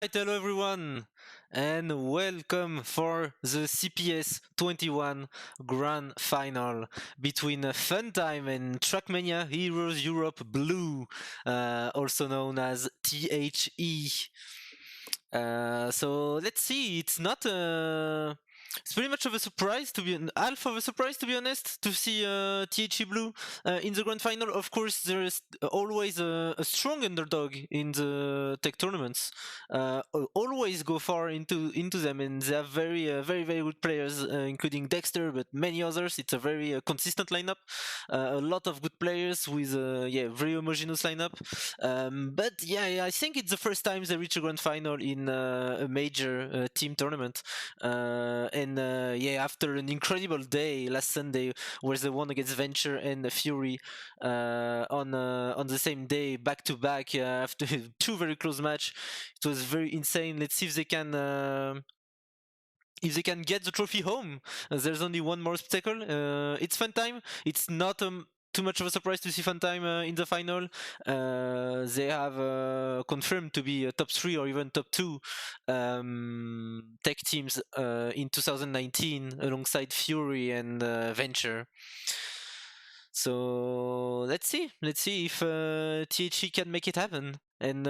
Right, hello everyone, and welcome for the CPS 21 Grand Final between Funtime and Trackmania Heroes Europe Blue, also known as THE. So let's see. It's pretty much of a surprise to be half of a surprise to be honest to see THE Blue in the grand final. Of course, there is always a strong underdog in the tech tournaments. Always go far into them, and they have very good players, including Dexter, but many others. It's a very consistent lineup. A lot of good players with very homogeneous lineup. But yeah, I think it's the first time they reach a grand final in a major team tournament. After an incredible day last Sunday, where they won against Venture and Fury on the same day, back to back, after two very close match, it was very insane. Let's see if they can get the trophy home. There's only one more obstacle. It's Funtime. It's not too much of a surprise to see Funtime in the final. They have confirmed to be top 3 or even top 2 tech teams in 2019 alongside Fury and Venture. So let's see if THE can make it happen and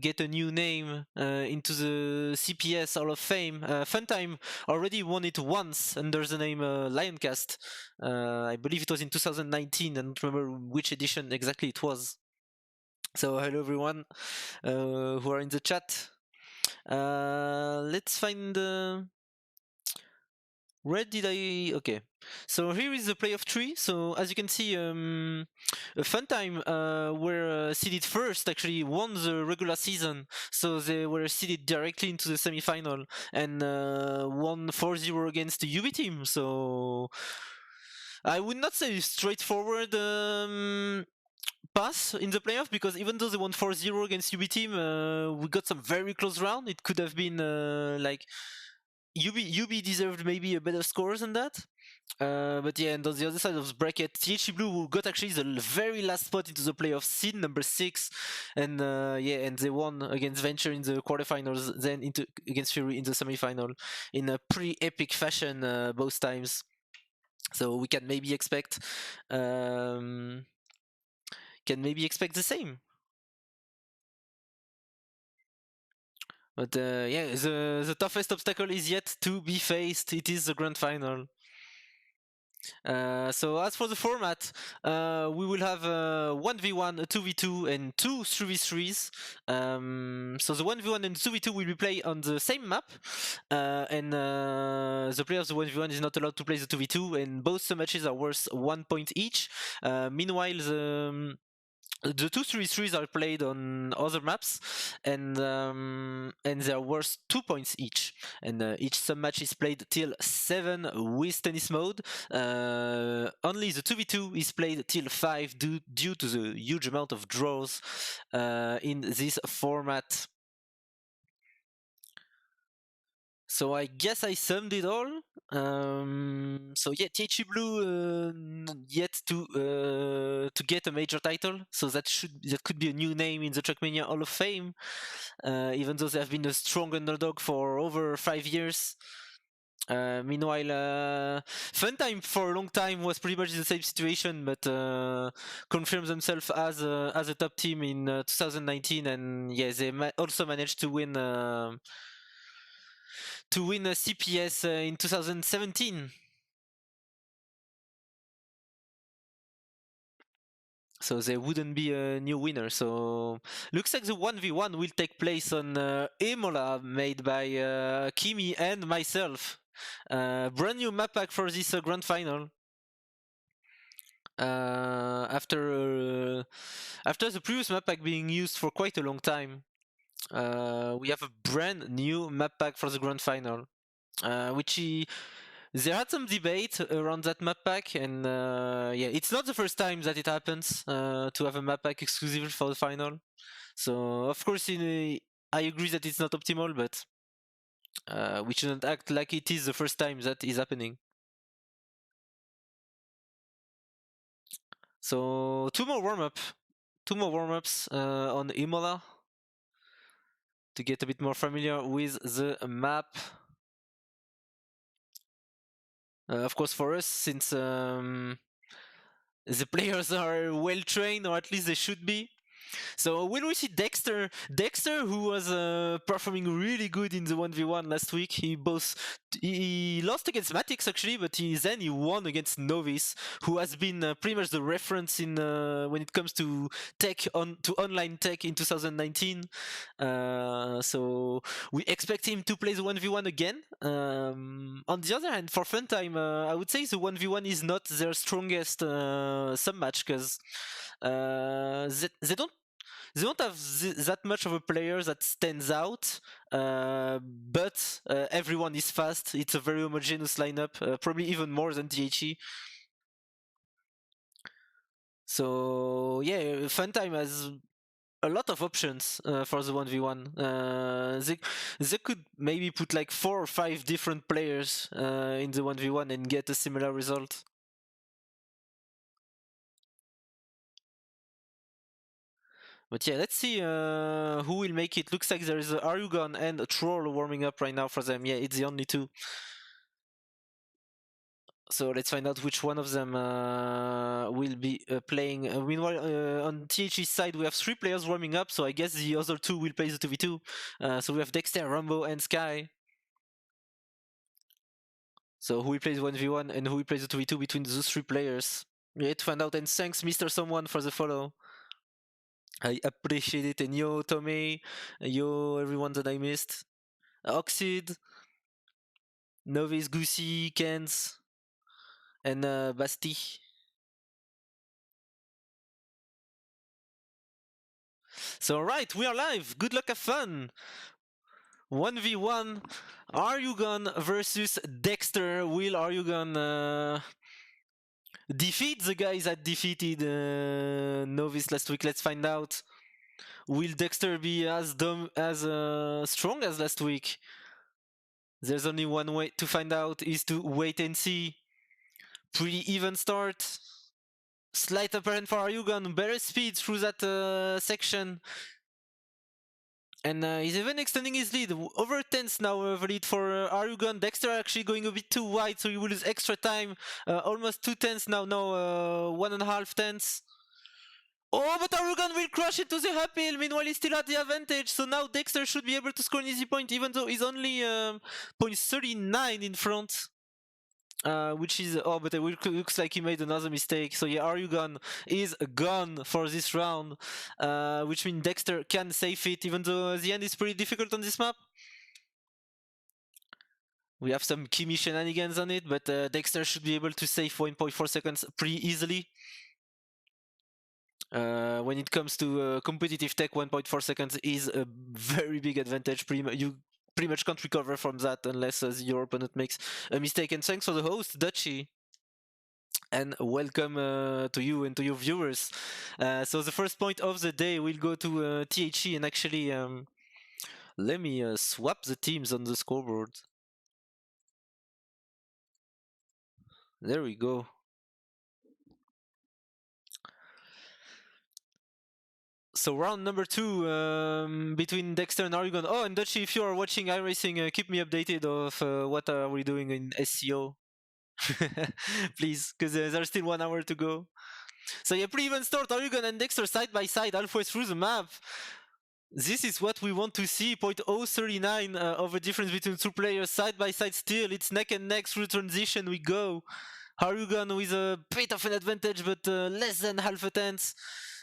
get a new name into the CPS Hall of Fame. Funtime already won it once under the name Lioncast. I believe it was in 2019. I don't remember which edition exactly it was. So hello everyone who are in the chat. Let's find. Where did I? Okay, so here is the playoff tree. So as you can see, Funtime were seeded first. Actually, won the regular season, so they were seeded directly into the semi-final and won 4-0 against the UB team. So I would not say straightforward pass in the playoff, because even though they won 4-0 against UB team, we got some very close round. It could have been like UB deserved maybe a better score than that. But yeah, and on the other side of the bracket, THE Blue got actually the very last spot into the playoff, seed number 6, and and they won against Venture in the quarterfinals, then into against Fury in the semifinal in a pretty epic fashion both times. So we can maybe expect the same. But the toughest obstacle is yet to be faced. It is the grand final. So as for the format, we will have 1v1, a 2v2, and two 3v3s. So the 1v1 and 2v2 will be played on the same map, and the player of the 1v1 is not allowed to play the 2v2, and both the matches are worth 1 point each. Meanwhile, the two 3v3s are played on other maps, and they are worth 2 points each. And each sub match is played till 7 with tennis mode. Only the 2v2 is played till 5 due to the huge amount of draws in this format. So I guess I summed it all. So yeah, THE Blue yet to get a major title, so that could be a new name in the Trackmania Hall of Fame. Even though they have been a strong underdog for over 5 years. Meanwhile, Funtime for a long time was pretty much in the same situation, but confirmed themselves as a top team in 2019, and yeah, they also managed to win a CPS in 2017. So there wouldn't be a new winner. So looks like the 1v1 will take place on Emola, made by Kimi and myself. Brand new map pack for this grand final. After the previous map pack being used for quite a long time, we have a brand new map pack for the grand final, which there had some debate around that map pack, and it's not the first time that it happens to have a map pack exclusive for the final. So of course, I agree that it's not optimal, but we shouldn't act like it is the first time that is happening. So two more warm-ups on Imola. to get a bit more familiar with the map. Of course, for us, since the players are well trained, or at least they should be. So will we see Dexter? Dexter, who was performing really good in the 1v1 last week. He lost against Matix actually, but then he won against Novice, who has been pretty much the reference in when it comes to online tech in 2019. So we expect him to play the 1v1 again. On the other hand, for Funtime, I would say the 1v1 is not their strongest sub match because they don't have that much of a player that stands out, but everyone is fast. It's a very homogeneous lineup, probably even more than THE. So yeah, Funtime has a lot of options for the 1v1. They could maybe put like 4 or 5 different players in the 1v1 and get a similar result. But yeah, let's see who will make it. Looks like there is a Arugon and a Troll warming up right now for them. Yeah, it's the only two. So let's find out which one of them will be playing. Meanwhile, on THE's side, we have 3 players warming up, so I guess the other 2 will play the 2v2. So we have Dexter, Rumbo, and Sky. So who will play the 1v1 and who will play the 2v2 between those 3 players? We need to find out, and thanks Mr. Someone for the follow. I appreciate it, and yo Tomei, yo everyone that I missed. Oxid, Novice, Goosey, Kens, and Basti. So alright, we are live. Good luck, have fun. 1v1 Arugon versus Dexter. Will Arugon defeat the guys that defeated Novice last week? Let's find out. Will Dexter be as dumb as strong as last week? There's only one way to find out, is to wait and see. Pretty even start. Slight upper hand for Arugon, better speed through that section. And he's even extending his lead. Over 10s now the lead for Arugon. Dexter actually going a bit too wide, so he will lose extra time. Almost 2 10s now, 1.5 tenths. Oh, but Arugon will crush into the uphill. Meanwhile, he's still at the advantage. So now Dexter should be able to score an easy point, even though he's only 0.39 in front. Which is but it looks like he made another mistake. So yeah, Arugon is gone for this round, which means Dexter can save it, even though the end is pretty difficult on this map. We have some Kimi shenanigans on it, but Dexter should be able to save 1.4 seconds pretty easily. When it comes to competitive tech, 1.4 seconds is a very big advantage. You pretty much can't recover from that unless your opponent makes a mistake. And thanks for the host, Dutchy. And welcome to you and to your viewers. So the first point of the day will go to THE, and actually let me swap the teams on the scoreboard. There we go. So round number 2 between Dexter and Arugon. Oh, and Dutchy, if you are watching iRacing, keep me updated of what are we doing in SCO. Please, because there's still 1 hour to go. So yeah, pretty even start. Arugon and Dexter side by side halfway through the map. This is what we want to see. 0.039 of a difference between 2 players side by side still. It's neck and neck through transition we go. Arugon with a bit of an advantage, but less than half a tenth.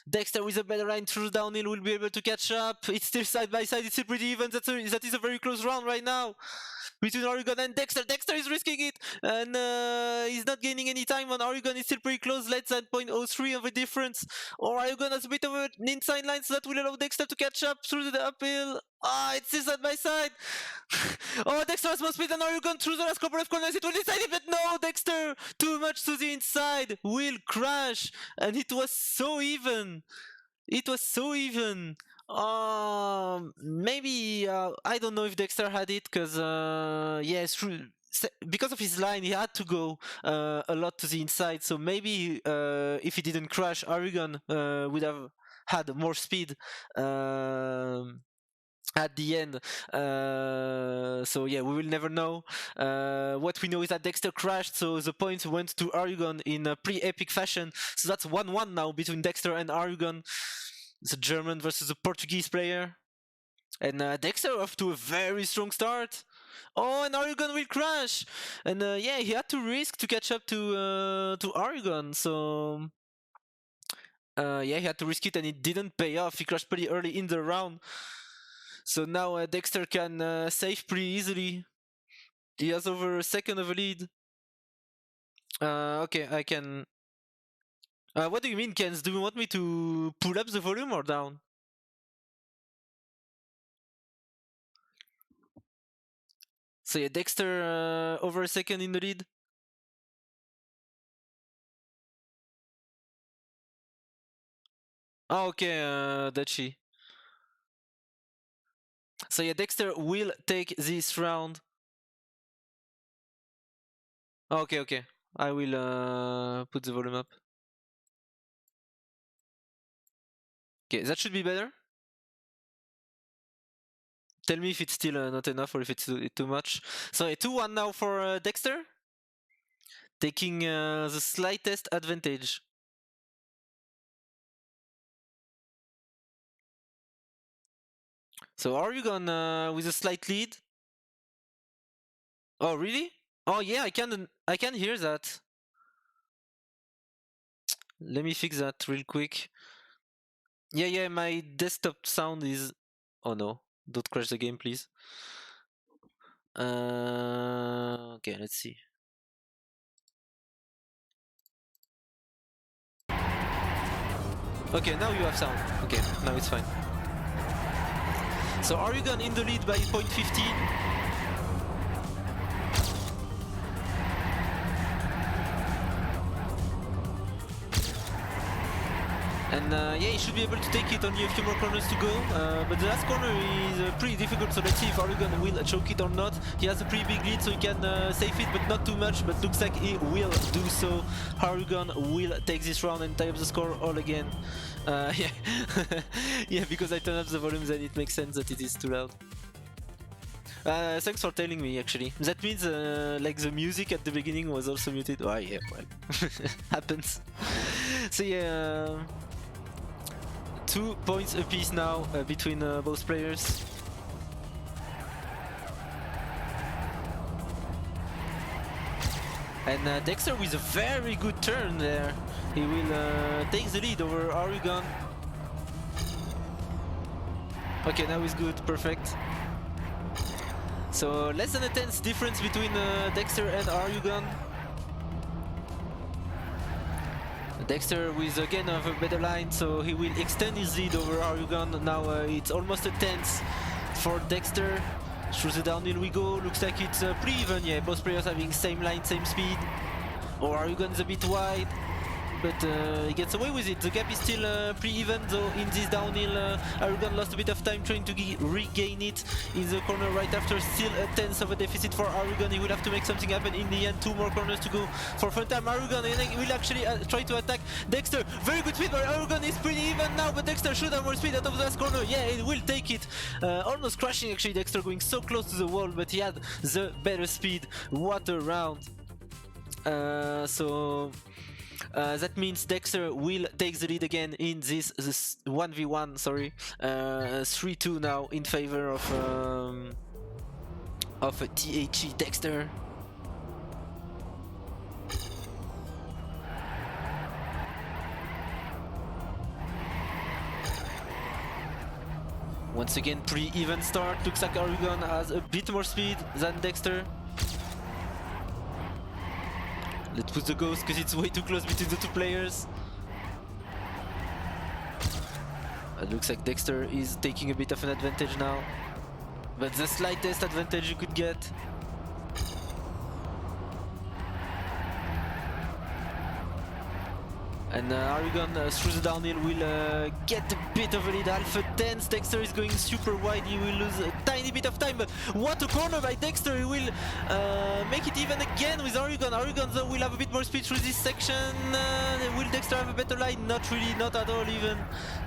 Dexter with a better line through downhill will be able to catch up. It's still side by side, it's still pretty even. That is a very close round right now between Arugon and Dexter. Dexter is risking it, and he's not gaining any time on Arugon. It's still pretty close, less than 0.03 of a difference. Or Arugon has a bit of an inside line, so that will allow Dexter to catch up through the uphill. It's still side by side. Oh, Dexter has more speed than Arugon through the last couple of corners. It will decide it, but no, Dexter, too much to the inside, will crash. And it was so even. It was so even. Maybe I don't know if Dexter had it, because yes, because of his line, he had to go a lot to the inside. So maybe if he didn't crash, Arugon would have had more speed. at the end. So yeah, we will never know. What we know is that Dexter crashed, so the points went to Arugon in a pretty epic fashion. So that's 1-1 now between Dexter and Arugon, the German versus the Portuguese player. And Dexter off to a very strong start. Oh, and Arugon will crash. And yeah, he had to risk to catch up to Arugon. So yeah, he had to risk it, and it didn't pay off. He crashed pretty early in the round. So now Dexter can save pretty easily. He has over a second of a lead. Okay, I can. What do you mean, Kens? Do you want me to pull up the volume or down? So yeah, Dexter over a second in the lead. Oh, okay, Dachi. So yeah, Dexter will take this round. Okay, okay. I will put the volume up. Okay, that should be better. Tell me if it's still not enough or if it's too much. So yeah, 2-1 now for Dexter. Taking the slightest advantage. So are you gonna with a slight lead? Oh really? Oh yeah, I can hear that. Let me fix that real quick. Yeah, yeah, my desktop sound is. Oh no! Don't crash the game, please. Okay, let's see. Okay, now you have sound. Okay, now it's fine. So Arugon in the lead by 0.15. And yeah, he should be able to take it, only a few more corners to go. But the last corner is pretty difficult, so let's see if Arugon will choke it or not. He has a pretty big lead, so he can save it, but not too much. But looks like he will do so. Arugon will take this round and tie up the score all again. Yeah, yeah, because I turn up the volume, then it makes sense that it is too loud. Thanks for telling me, actually. That means like the music at the beginning was also muted. Oh yeah, well, happens. So yeah, 2 points apiece now between both players. And Dexter with a very good turn there. He will take the lead over Arugon. Okay, now he's good, perfect. So less than a tenth difference between Dexter and Arugon. Dexter with again a better line, so he will extend his lead over Arugon. Now it's almost a tenth for Dexter. Through the downhill we go. Looks like it's pretty even. Yeah, both players having same line, same speed. Or Arugon is a bit wide, but he gets away with it. The gap is still pretty even, though in this downhill Arugon lost a bit of time trying to regain it in the corner right after. Still a tenth of a deficit for Arugon. He will have to make something happen in the end. 2 more corners to go for Funtime. Arugon will actually try to attack Dexter. Very good speed, but Arugon is pretty even now, but Dexter should have more speed out of the last corner. Yeah, it will take it. Almost crashing actually, Dexter going so close to the wall, but he had the better speed. What a round. So that means Dexter will take the lead again in this 1v1, sorry. 3-2 now in favor of THE Dexter. Once again, pretty even start. Looks like Arugon has a bit more speed than Dexter. Let's put the ghost because it's way too close between the 2 players. It looks like Dexter is taking a bit of an advantage now, but the slightest advantage you could get. And Arugon through the downhill will get a bit of a lead. Half a tenth. Dexter is going super wide. He will lose tiny bit of time, but what a corner by Dexter. He will make it even again with Oregon. Oregon though will have a bit more speed through this section. Will Dexter have a better line? Not really, not at all even.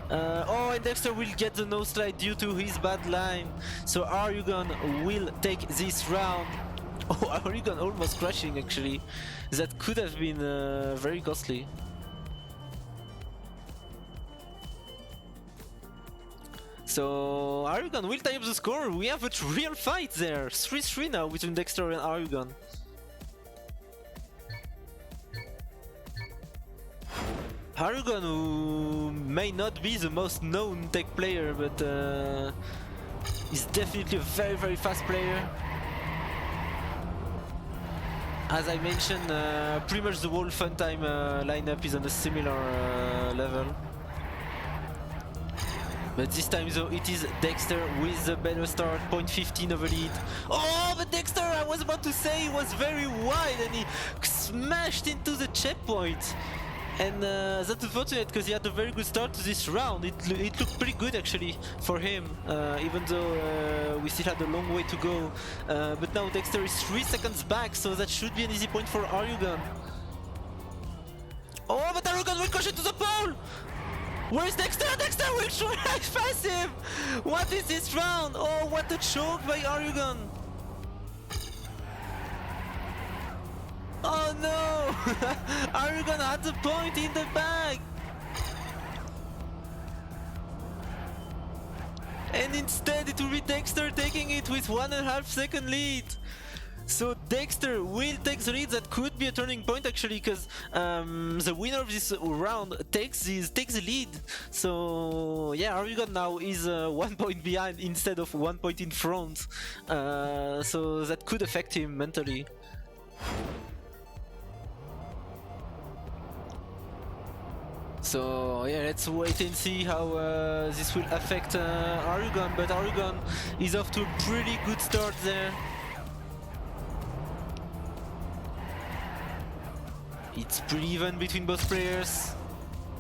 Oh, and Dexter will get the no slide due to his bad line. So Oregon will take this round. Oh, Oregon almost crashing actually. That could have been very costly. So Oregon will tie up the score. We have a real fight there. 3-3 now between Dexter and Oregon. Oregon, who may not be the most known tech player, but is definitely a very, very fast player. As I mentioned, pretty much the whole Funtime lineup is on a similar level. But this time though, it is Dexter with the better start, 0.15 over lead. Oh, but Dexter, I was about to say, was very wide and he smashed into the checkpoint. And that's unfortunate because he had a very good start to this round. It looked pretty good actually for him, even though we still had a long way to go. But now Dexter is 3 seconds back, so that should be an easy point for Oregon. Oh, but Oregon will crash into the pole! Where is Dexter? Dexter will try pass him! What is this round? Oh, what a choke by Oregon! Oh no! Oregon had the point in the bag! And instead it will be Dexter taking it with 1.5 second lead! So Dexter will take the lead. That could be a turning point actually, because the winner of this round takes the lead. So yeah, Oregon now is 1 point behind instead of 1 point in front. So that could affect him mentally. So yeah, let's wait and see how this will affect Oregon. But Oregon is off to a pretty good start there. It's pretty even between both players.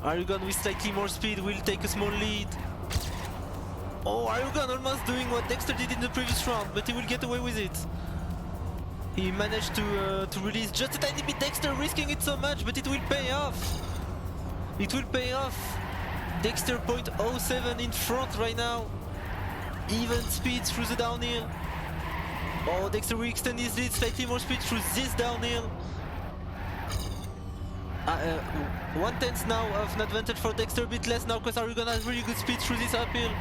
Oregon with slightly more speed will take a small lead. Oh, Oregon almost doing what Dexter did in the previous round, but he will get away with it. He managed to release just a tiny bit Dexter, risking it so much, but it will pay off. It will pay off. Dexter 0.07 in front right now. Even speed through the downhill. Oh, Dexter will extend his lead, slightly more speed through this downhill. 1/10 now of an advantage for Dexter, a bit less now because Oregon has really good speed through this uphill.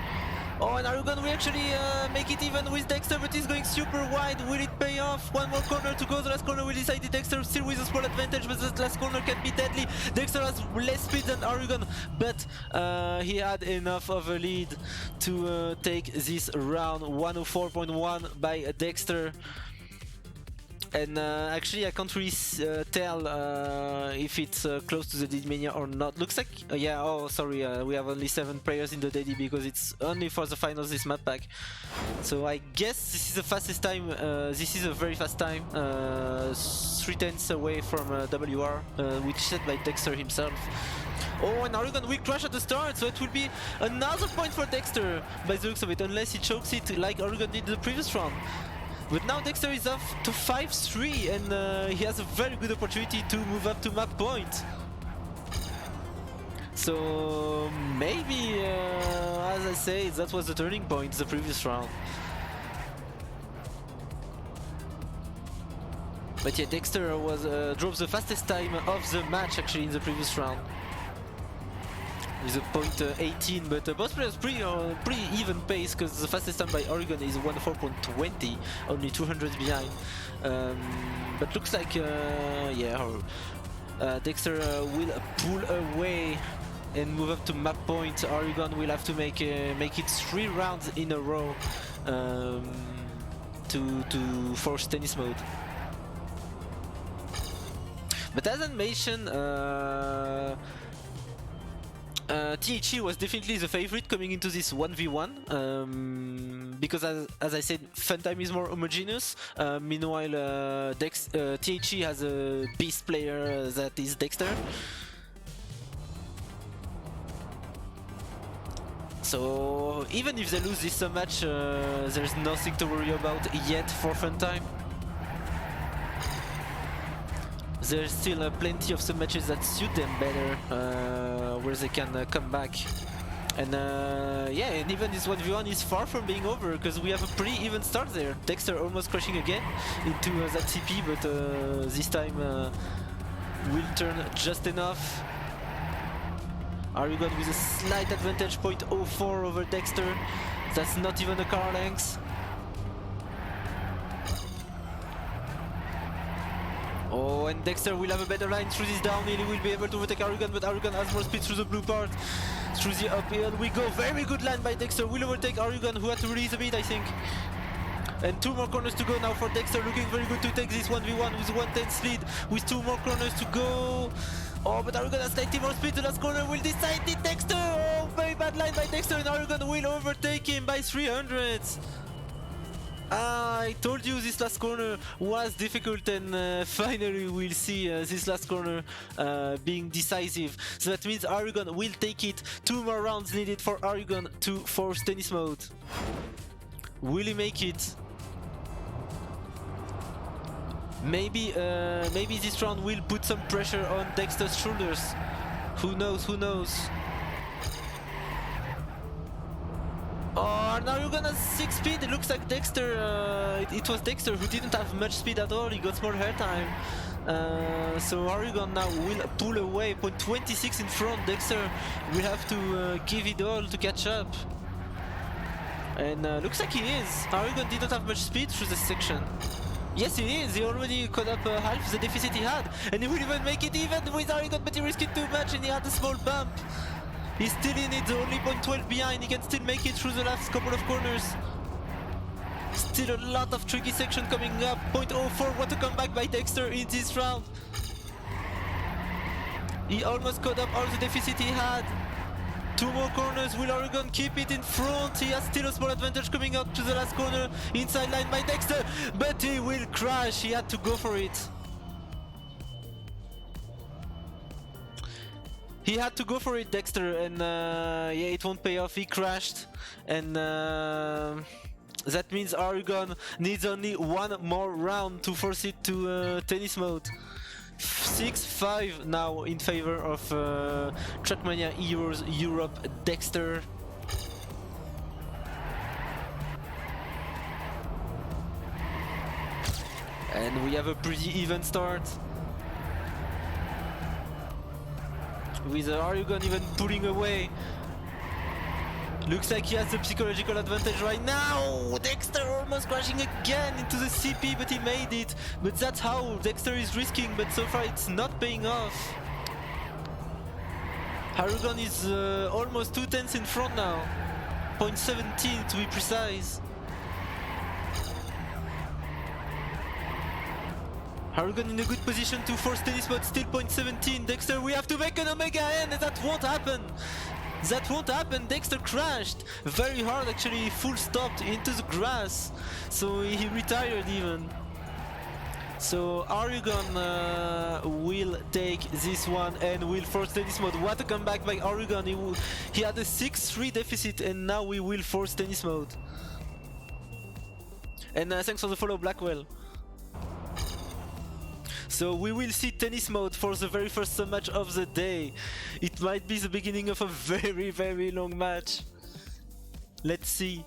Oh, and Oregon will actually make it even with Dexter, but he's going super wide. Will it pay off? One more corner to go. The last corner will decide it. Dexter still with a small advantage, but the last corner can be deadly. Dexter has less speed than Oregon, but he had enough of a lead to take this round. 104.1 by Dexter. And actually I can't really tell if it's close to the DD Mania or not. Looks like, yeah, oh sorry, we have only 7 players in the DD because it's only for the finals this map pack. So I guess this is the fastest time, this is a very fast time, 3/10 away from WR, which is set by Dexter himself. Oh, and Oregon will crash at the start, so it will be another point for Dexter by the looks of it, unless he chokes it like Oregon did the previous round. But now Dexter is off to 5-3 and he has a very good opportunity to move up to map point. So maybe, as I say, that was the turning point the previous round. But yeah, Dexter was drove the fastest time of the match actually in the previous round. With a 0.18, but both players pretty even pace because the fastest time by Oregon is 104.20, only 200 behind. But looks like yeah, Dexter will pull away and move up to map point. Oregon will have to make it 3 rounds in a row to force tennis mode. But as I mentioned, THE was definitely the favorite coming into this 1v1 because as I said, Funtime is more homogeneous. Meanwhile, THE has a beast player that is Dexter. So even if they lose this match, there's nothing to worry about yet for Funtime. There's still plenty of some matches that suit them better, where they can come back. And yeah, and even this 1v1 is far from being over, because we have a pretty even start there. Dexter almost crashing again into that CP, but this time will turn just enough. Arugon with a slight advantage, 0.04 over Dexter. That's not even a car length. Oh, and Dexter will have a better line through this downhill. He will be able to overtake Arugon, but Arugon has more speed through the blue part. Through the uphill we go. Very good line by Dexter. Will overtake Arugon, who had to release a bit, I think. And 2 more corners to go now for Dexter. Looking very good to take this 1v1 with 1/10 lead. With 2 more corners to go. Oh, but Arugon has slightly more speed. The last corner will decide it. Dexter! Oh, very bad line by Dexter, and Arugon will overtake him by 300. I told you this last corner was difficult, and finally we'll see this last corner being decisive. So that means Arugon will take it. 2 more rounds needed for Arugon to force tennis mode. Will he make it? Maybe this round will put some pressure on Dexter's shoulders. Who knows, who knows? Oh, now you're gonna 6 speed. It looks like Dexter, it was Dexter who didn't have much speed at all. He got small hair time. So Arugon now will pull away, 0.26 in front. Dexter will have to give it all to catch up. And looks like he is. Arugon didn't have much speed through this section. Yes, he is. He already caught up half the deficit he had. And he will even make it even with Arugon, but he risked it too much and he had a small bump. He's still in it, only 0.12 behind. He can still make it through the last couple of corners. Still a lot of tricky section coming up. 0.04, what a comeback by Dexter in this round. He almost caught up all the deficit he had. 2 more corners. Will Arugon keep it in front? He has still a small advantage coming up to the last corner. Inside line by Dexter, but he will crash. He had to go for it. He had to go for it, Dexter, and yeah, it won't pay off. He crashed, and that means Arugon needs only 1 more round to force it to tennis mode. 6-5 now in favor of Trackmania Heroes Europe Dexter. And we have a pretty even start, with Arugon even pulling away. Looks like he has the psychological advantage right now. Dexter almost crashing again into the CP, but he made it. But that's how Dexter is risking, but so far it's not paying off. Arugon is almost 2/10 in front now. 0.17 to be precise. Arugon in a good position to force tennis mode, still 0.17. Dexter, we have to make an Omega N, and that won't happen. That won't happen. Dexter crashed very hard, actually, full stopped into the grass. So he retired even. So Arugon will take this one and will force tennis mode. What a comeback by Arugon. He had a 6-3 deficit and now we will force tennis mode. And thanks for the follow, Blackwell. So we will see tennis mode for the very first match of the day. It might be the beginning of a very, very long match. Let's see.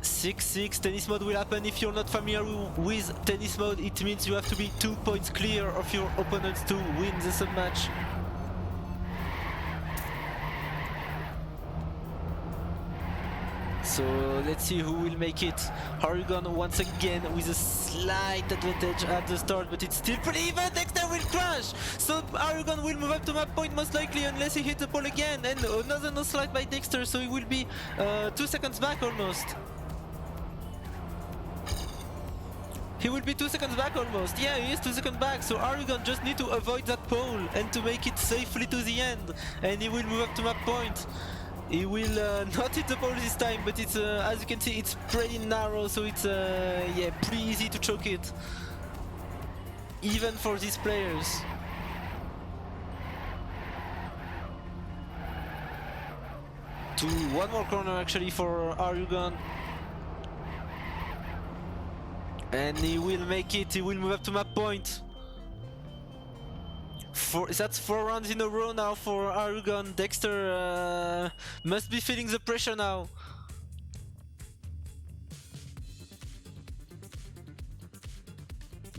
(6-6) tennis mode will happen. If you're not familiar with tennis mode, it means you have to be 2 points clear of your opponents to win the sub match. So let's see who will make it. Arugon once again with a slight advantage at the start, but it's still pretty even. Dexter will crash! So Arugon will move up to map point most likely unless he hits the pole again. And another no slide by Dexter, so he will be 2 seconds back almost. He will be 2 seconds back almost. Yeah, he is 2 seconds back. So Arugon just need to avoid that pole and to make it safely to the end. And he will move up to map point. He will not hit the pole this time, but it's as you can see, it's pretty narrow, so it's yeah, pretty easy to choke it. even for these players. To one more corner actually for Arugan. And he will make it, he will move up to map point. That's 4 rounds in a row now for Arugan. Dexter must be feeling the pressure now.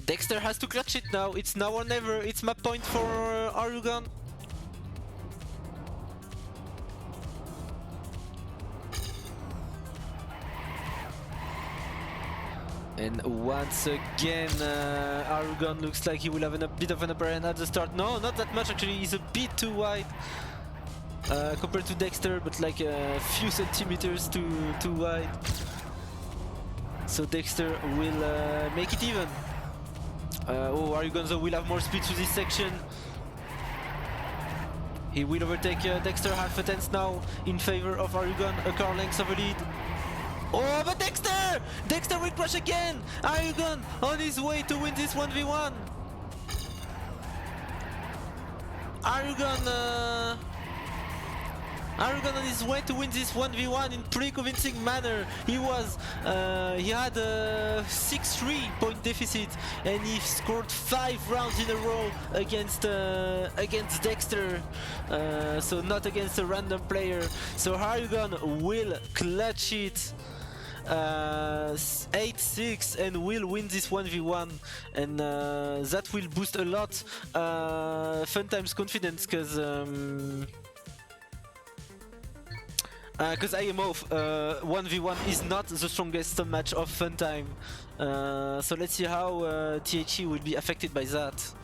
Dexter has to clutch it now. It's now or never. It's map point for Arugan. And once again, Arugan looks like he will have a bit of an upper hand at the start. No, not that much actually. He's a bit too wide compared to Dexter, but like a few centimeters too wide. So Dexter will make it even. Oh, Arugan though will have more speed through this section. He will overtake Dexter half a tenth now in favor of Arugan, a car length of a lead. Oh, but Dexter! Dexter will crash again! Arugan on his way to win this 1v1! Arugan on his way to win this 1v1 in pretty convincing manner. He had a 6-3 point deficit and he scored 5 rounds in a row against Dexter, so not against a random player. So Arugan will clutch it 8-6 and will win this 1v1, and that will boost a lot Funtime's confidence, because IMO 1v1 is not the strongest match of Funtime. So let's see how THE will be affected by that.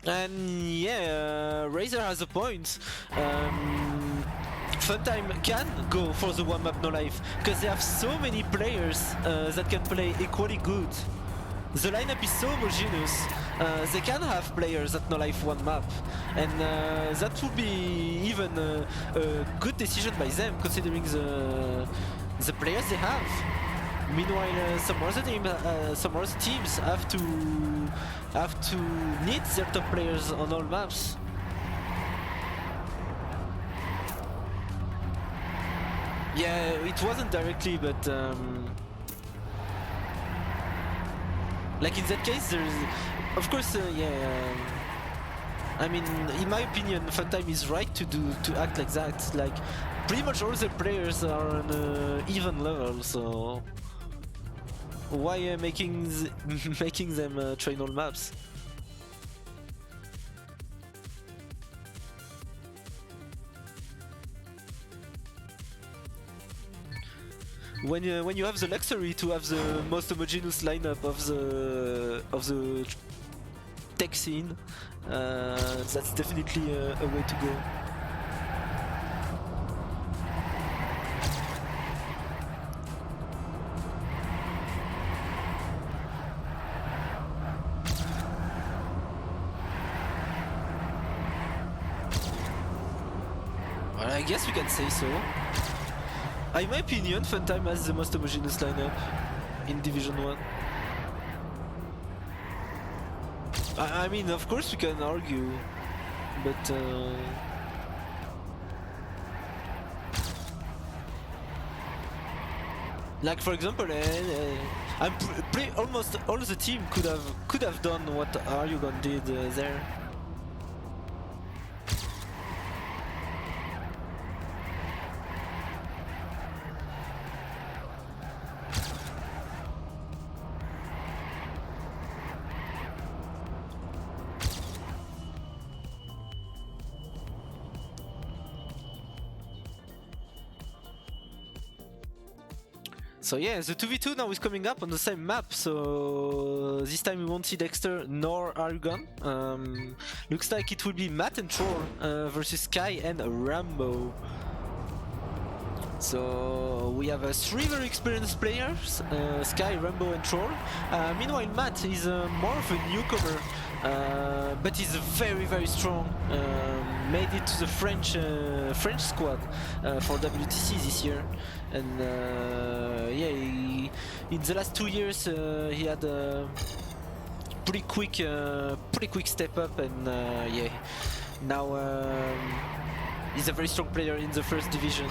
And yeah, Razor has a point. Funtime can go for the one map no life because they have so many players that can play equally good. The lineup is so homogeneous. They can have players that no life one map, and that would be even a good decision by them considering the players they have. Meanwhile, some other teams have to need their top players on all maps. Yeah, it wasn't directly, but like in that case, there's, of course, I mean, in my opinion, Funtime is right to act like that. Like, pretty much all the players are on an even level, so why making them train all maps? When you have the luxury to have the most homogeneous lineup of the tech scene, that's definitely a way to go. Well, I guess we can say so. In my opinion, Funtime has the most homogeneous lineup in Division 1. I mean, of course we can argue, but like for example, I'm almost all the team could have done what Arugan did there. So yeah, the 2v2 now is coming up on the same map, so this time we won't see Dexter nor Arugan. Looks like it will be Matt and Troll versus Sky and Rambo. So we have 3 very experienced players, Sky, Rambo and Troll. Meanwhile Matt is more of a newcomer, but he's very strong. Made it to the French squad for WTC this year, and yeah, in the last 2 years he had a pretty quick step up, and yeah, now he's a very strong player in the first division.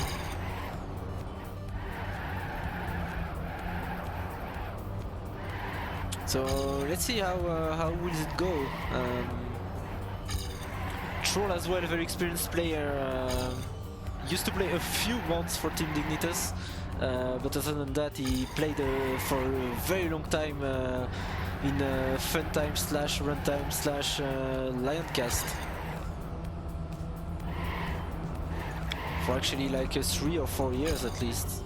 So let's see how will it go. Troll as well, a very experienced player. Used to play a few months for Team Dignitas, but other than that, he played for a very long time in Funtime / Runtime / Lioncast. For actually like 3 or 4 years at least.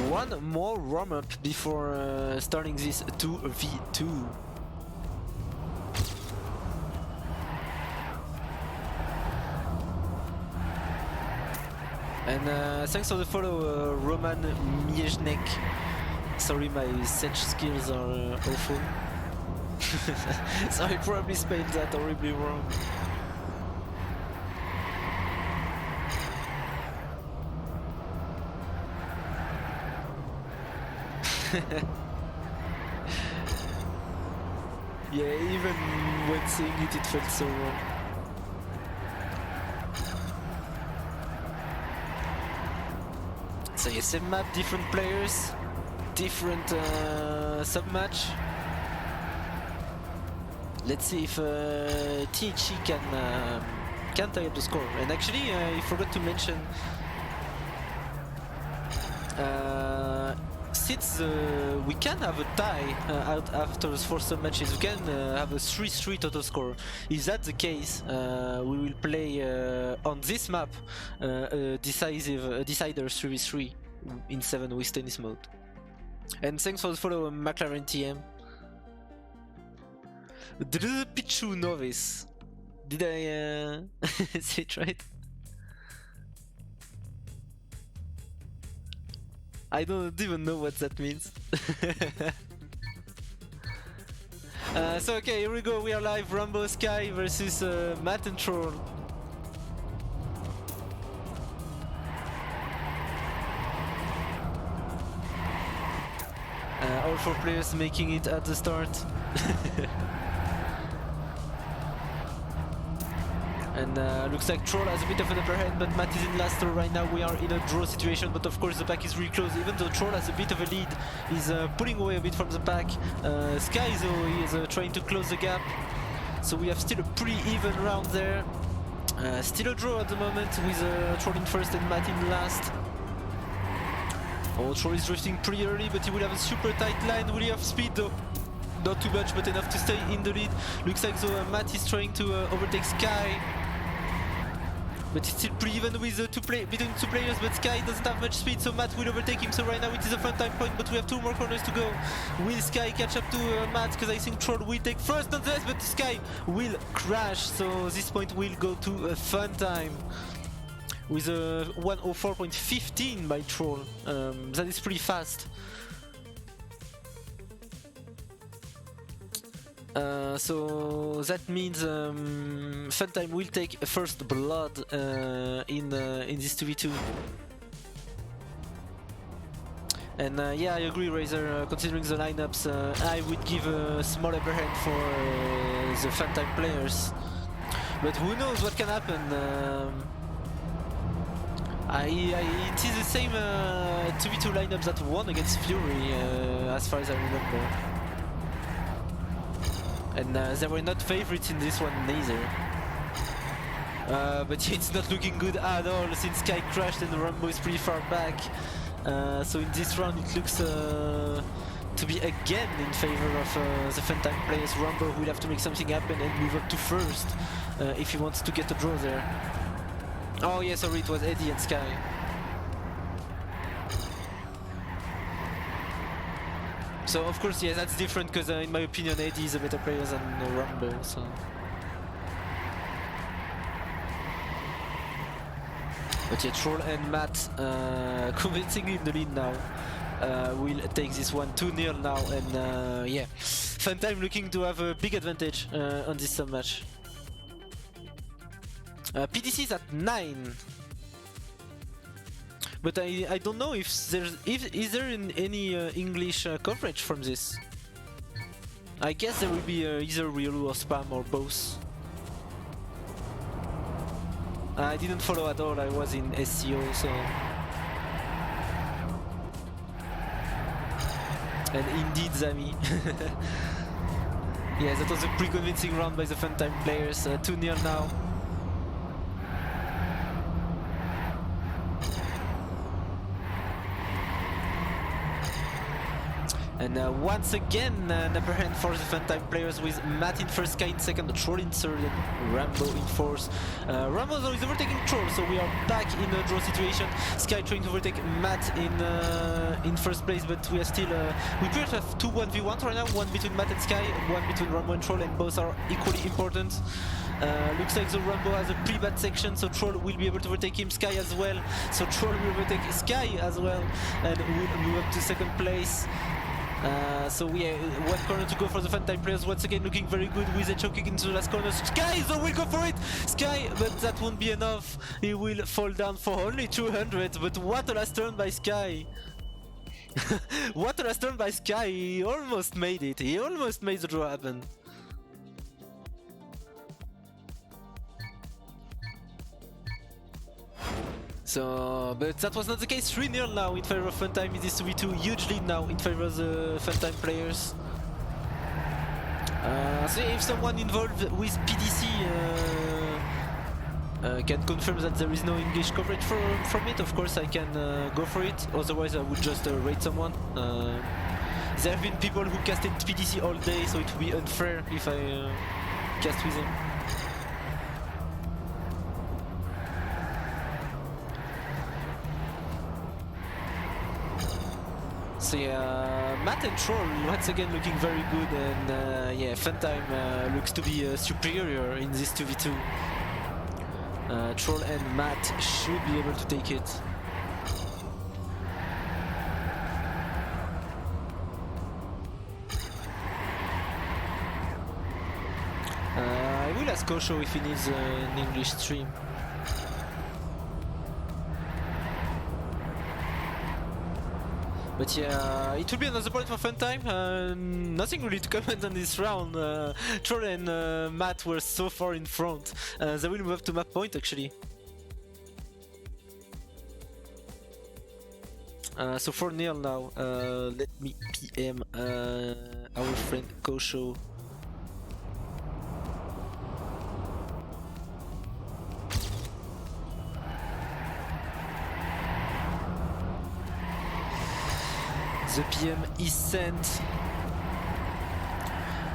One more warm-up before starting this 2v2. And thanks for the follow, Roman Miezhnek. Sorry, my Sedge skills are awful. So I probably spelled that horribly wrong. Yeah, even when saying it, it felt so wrong. So yeah, same map, different players, different sub-match. Let's see if THE can tie up the score. And actually, I forgot to mention, since we can have a tie out after the 4 sub-matches, we can have a 3-3 total score. If that's the case, we will play on this map a decider 3v3 in 7 with tennis mode. And thanks for the follow, McLaren TM. The Pichu novice. Did I say it right? I don't even know what that means. So okay, here we go, we are live, Rambo Sky versus Matt and Troll. All 4 players making it at the start. And looks like Troll has a bit of an upper hand, but Matt is in last, so right now we are in a draw situation, but of course the pack is really close. Even though Troll has a bit of a lead, he's pulling away a bit from the pack. Sky though is trying to close the gap, so we have still a pretty even round there. Still a draw at the moment with Troll in first and Matt in last. Oh, Troll is drifting pretty early, but he will have a super tight line. Will he have speed though? Not too much, but enough to stay in the lead. Looks like though Matt is trying to overtake Sky. But it's still pretty even with between 2 players, but Sky doesn't have much speed, so Matt will overtake him. So right now it is a Funtime point, but we have 2 more corners to go. Will Sky catch up to Matt? Because I think Troll will take first nonetheless, but Sky will crash. So this point will go to Funtime with a 1:04.15 by Troll. That is pretty fast. So that means Funtime will take first blood in this 2v2. And yeah, I agree, Razor. Considering the lineups, I would give a small upper hand for the Funtime players. But who knows what can happen? It is the same 2v2 lineup that won against Fury, as far as I remember. And they were not favorites in this one neither. But it's not looking good at all since Sky crashed and Rambo is pretty far back. So in this round it looks to to be again in favor of the Funtime players. Rambo will have to make something happen and move up to first if he wants to get a draw there. Oh yeah, sorry, it was Eddie and Sky. So of course, yeah, that's different because in my opinion, Eddie is a better player than Rambo. So. But yeah, Troll and Matt convincingly in the lead now. Will take this one 2-0 now, and yeah, Funtime looking to have a big advantage on this sub match. PDC is at 9, but I don't know if is there any English coverage from this. I guess there will be either real or spam or both. I didn't follow at all. I was in SEO, so. And indeed, Zami. Yeah, that was a pretty convincing round by the Funtime players. 2-0 now. And once again, an upper hand for the Funtime players with Matt in first, Sky in second, Troll in third, and Rambo in fourth. Rambo though is overtaking Troll, so we are back in a draw situation. Sky trying to overtake Matt in first place, but we are still we pretty much have 2 1v1s right now, one between Matt and Sky, one between Rambo and Troll, and both are equally important. Looks like the Rambo has a pretty bad section, so Troll will be able to overtake him, Sky as well. So Troll will overtake Sky as well, and will move up to second place. So yeah, one corner to go for the Funtime players. Once again looking very good with a choking into the last corner. Sky though will go for it! Sky, but that won't be enough. He will fall down for only 200, but what a last turn by Sky! What a last turn by Sky, he almost made it. He almost made the draw happen. So, but that was not the case. 3-0 now in favor of Funtime. It is 2v2, huge lead now in favor of the Funtime players. So if someone involved with PDC can confirm that there is no English coverage from it, of course I can go for it. Otherwise I would just rate someone. There have been people who casted PDC all day, so it would be unfair if I cast with them. So yeah, Matt and Troll once again looking very good, and yeah, Funtime looks to be superior in this 2v2. Troll and Matt should be able to take it. I will ask Kosho if he needs an English stream. But yeah, it will be another point for Funtime. Nothing really to comment on this round. Troll and Matt were so far in front. They will move up to map point actually. So 4-0 now. Let me PM our friend Kosho. The PM is sent.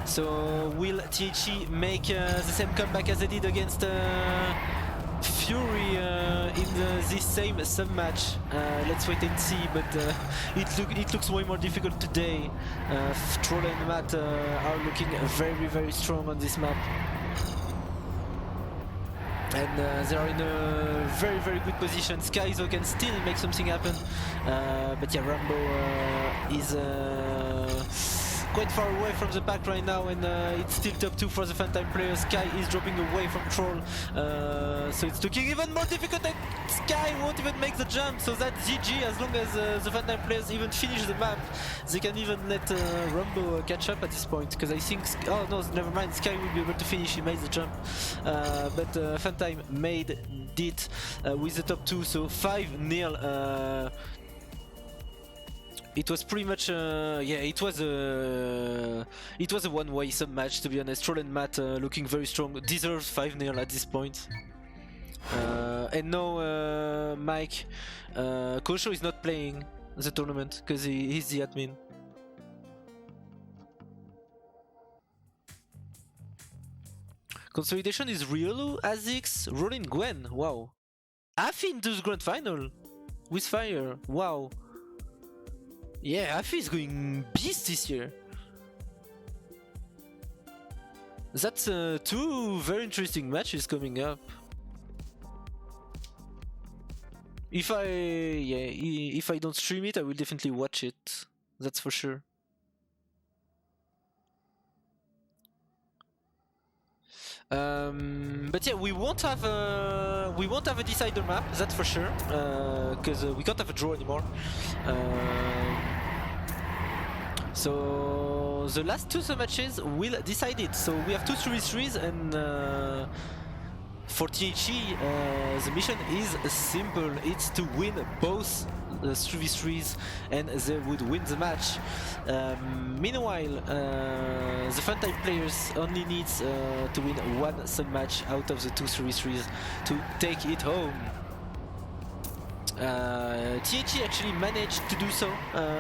So will THE make the same comeback as they did against Fury in this same sub-match? Let's wait and see, but it looks way more difficult today. Troll and Matt are looking very strong on this map. And they are in a very good position. Skyzo can still make something happen, but yeah, Rambo is quite far away from the pack right now, and it's still top 2 for the Funtime players. Sky is dropping away from Troll, so it's looking even more difficult, and Sky won't even make the jump, so that's GG. As long as the Funtime players even finish the map, they can even let Rambo catch up at this point, because I think, oh no, never mind, Sky will be able to finish, he made the jump, but Funtime made it with the top 2, so 5-0. It was pretty much, yeah, it was a one-way sub-match, to be honest. Troll and Matt looking very strong, deserved 5-0 at this point. And no, Mike, Kosho is not playing the tournament because he's the admin. Consolidation is Riolu, Azix, Ronin, Gwen. Wow. Afi into the grand final with Fire. Wow. Yeah, Afi is going beast this year. That's two very interesting matches coming up. If I don't stream it, I will definitely watch it. That's for sure. But yeah, we won't have a decider map, that's for sure, because we can't have a draw anymore. So the last two matches will decide it. So we have 2 3-3s, and for THE the mission is simple. It's to win both 3v3s and they would win the match. Meanwhile, the Funtime players only needs to win one sub match out of the 2 3v3s to take it home. THE actually managed to do so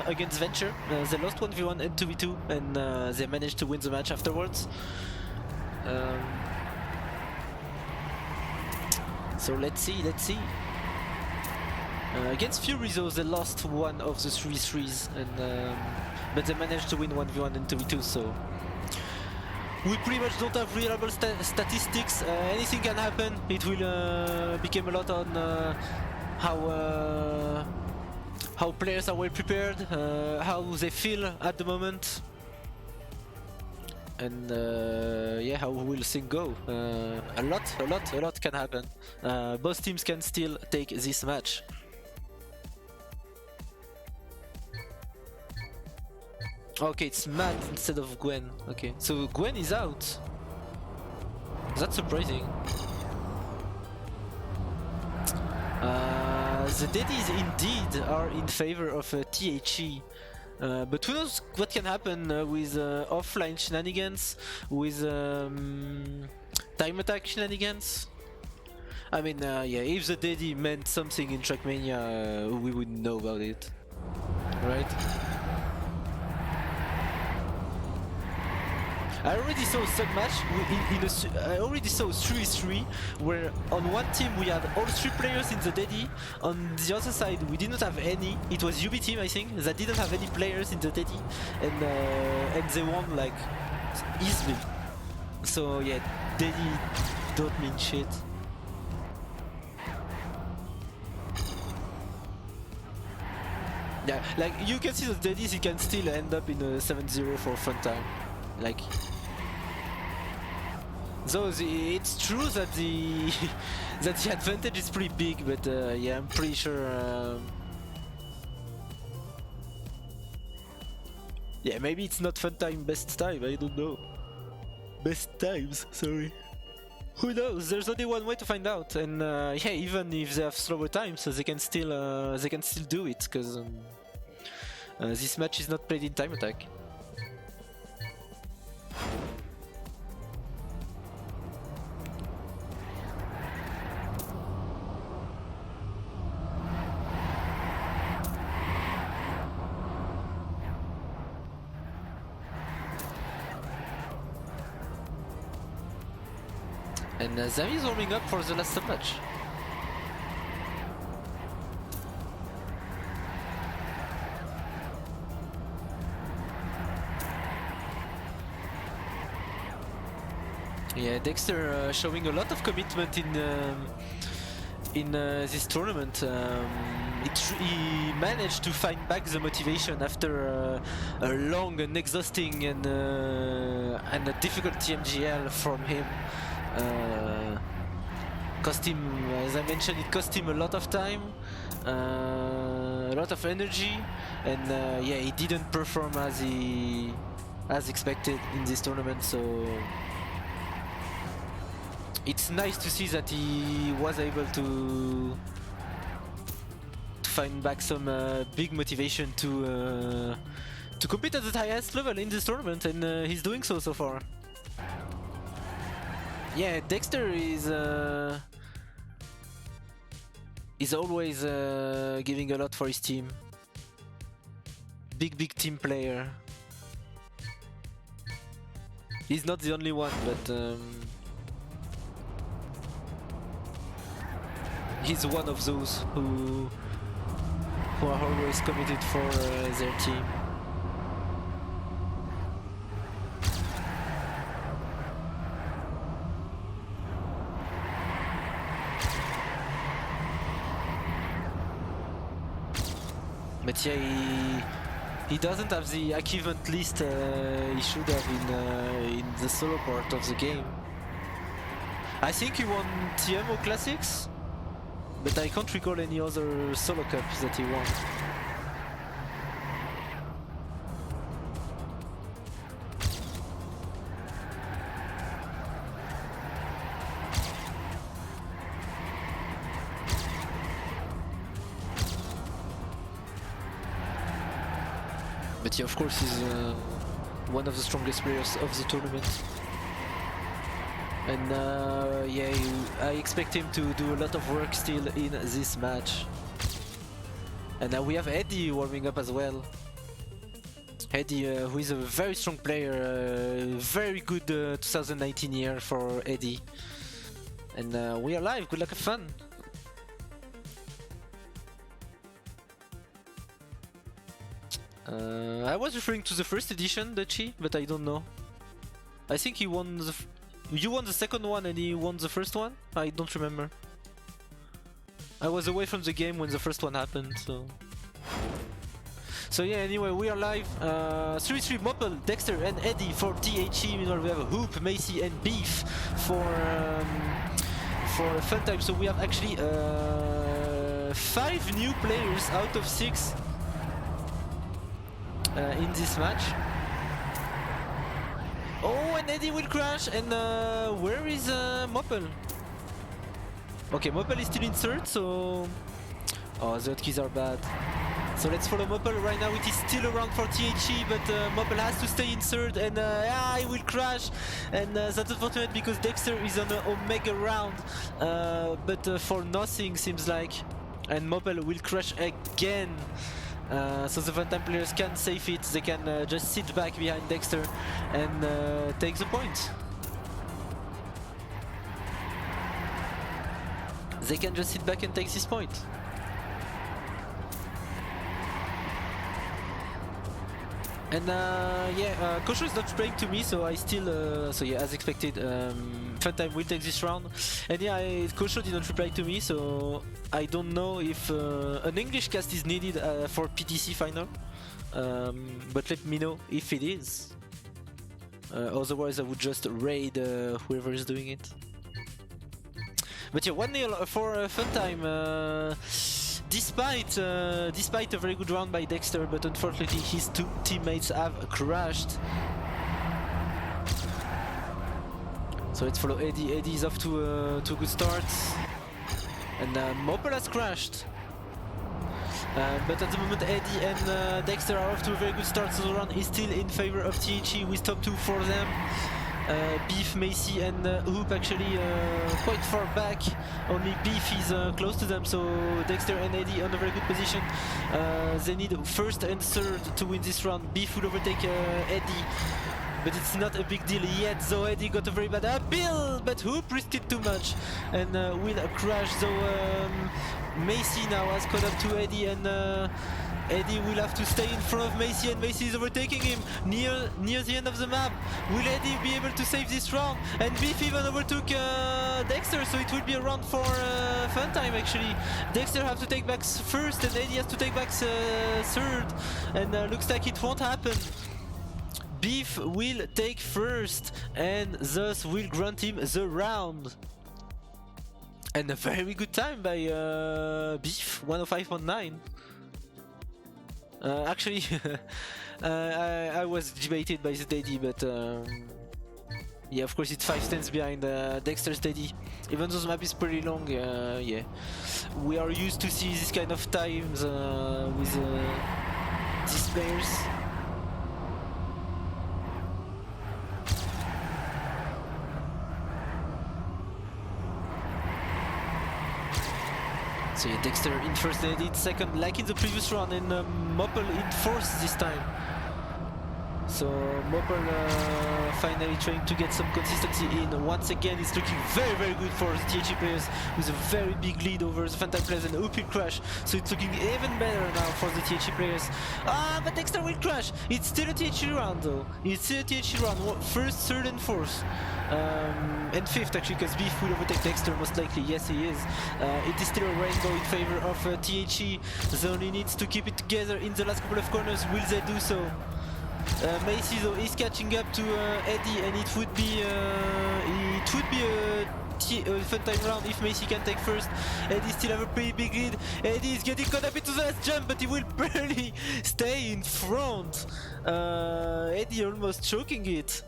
against Venture. They lost 1v1 and 2v2, and they managed to win the match afterwards. So let's see. Against Fury though, they lost one of the 3-3s, and but they managed to win 1v1 and 2v2, so we pretty much don't have reliable statistics. Anything can happen. It will become a lot on how players are well prepared, how they feel at the moment, and yeah, how will things go. A lot can happen. Both teams can still take this match. Okay, it's Matt instead of Gwen. Okay, so Gwen is out. That's surprising. The daddies indeed are in favor of THE. But who knows what can happen with offline shenanigans, with time attack shenanigans. I mean, yeah, if the daddy meant something in Trackmania, we would know about it, right? I already saw a sub match I already saw 3-3 where on one team we had all 3 players in the daddy, on the other side we didn't have any. It was UB team, I think, that didn't have any players in the daddy, and they won like easily. So yeah, daddy don't mean shit. Yeah, like you can see the daddies, he can still end up in a 7-0 for Funtime. Like, so it's true that the that the advantage is pretty big, but yeah, I'm pretty sure. Yeah, maybe it's not Funtime best time. I don't know. Best times, sorry. Who knows? There's only one way to find out, and yeah, even if they have slower times, they can still do it, because this match is not played in time attack. And Zami is warming up for the last sub match. Yeah, Dexter showing a lot of commitment in this tournament. He managed to find back the motivation after a long and exhausting and a difficult TMGL from him. Cost him, as I mentioned, it cost him a lot of time, a lot of energy, and yeah, he didn't perform as expected in this tournament. So it's nice to see that he was able to find back some big motivation to compete at the highest level in this tournament, and he's doing so far. Yeah, Dexter is always giving a lot for his team. Big team player. He's not the only one, but he's one of those who are always committed for their team. But yeah, he doesn't have the achievement list he should have in the solo part of the game. I think he won TMO Classics, but I can't recall any other solo cups that he won. But yeah, of course, he's one of the strongest players of the tournament. And yeah, I expect him to do a lot of work still in this match. And we have Eddie warming up as well. Eddie, who is a very strong player, very good 2019 year for Eddie. And we are live, good luck, have fun. I was referring to the first edition, Dutchy, but I don't know. I think he won the... You won the second one and he won the first one? I don't remember. I was away from the game when the first one happened, so... So yeah, anyway, we are live. 3-3 Moppel, Dexter and Eddie for THE. Meanwhile, we have Hoop, Macy and Beef for Funtime. So we have actually 5 new players out of 6 in this match. Oh, and Eddie will crash, and where is Moppel? Okay, Moppel is still in third, so... Oh, the hotkeys are bad. So let's follow Moppel. Right now it is still around for THE, but Moppel has to stay in third, and he will crash. And that's unfortunate because Dexter is on an Omega round, but for nothing seems like. And Moppel will crash again. So the Funtime players can save it, they can just sit back behind Dexter and take the point. They can just sit back and take this point. And yeah, Kosho is not playing to me, so I still, so yeah, as expected, Funtime will take this round. And yeah, Kosho didn't reply to me, so I don't know if an English cast is needed for PTC final, but let me know if it is. Otherwise I would just raid whoever is doing it. But yeah, 1-0 for Funtime. Despite a very good round by Dexter, but unfortunately his 2 teammates have crashed. So let's follow Eddie. Eddie is off to a good start. And Moppel has crashed. But at the moment Eddie and Dexter are off to a very good start, so the round is still in favor of THE with top 2 for them. Beef, Macy and Hoop actually quite far back. Only Beef is close to them, so Dexter and Eddie on a very good position. They need first and third to win this round. Beef will overtake Eddie, but it's not a big deal yet. So Eddie got a very bad bill, but Hoop risked it too much and will crash. So Macy now has caught up to Eddie, and Eddie will have to stay in front of Macy, and Macy is overtaking him near the end of the map. Will Eddie be able to save this round? And Beef even overtook Dexter, so it will be a round for Funtime actually. Dexter have to take back first, and Eddie has to take back third, and looks like it won't happen. Beef will take first, and thus will grant him the round. And a very good time by Beef, 105.9. Actually, I was debated by the Daddy, but yeah, of course it's 5 stands behind Dexter's Daddy. Even though the map is pretty long, yeah, we are used to see this kind of times with these players. So yeah, Dexter in first, Eddie in second, like in the previous round, and Moppel in fourth this time. So Mopel finally trying to get some consistency in. Once again, it's looking very good for the THE players with a very big lead over the Funtime players and uphill crash. So it's looking even better now for the THE players. Ah, but Dexter will crash. It's still a THE round though. It's still a THE round. First, third, and fourth. And fifth actually, because Beef will overtake Dexter most likely. Yes, he is. It is still a rainbow in favor of THE. The only needs to keep it together in the last couple of corners. Will they do so? Macy though is catching up to Eddie, and it would be a Funtime round if Macy can take first. Eddie still have a pretty big lead. Eddie is getting caught up into the last jump, but he will barely stay in front. Eddie almost choking it.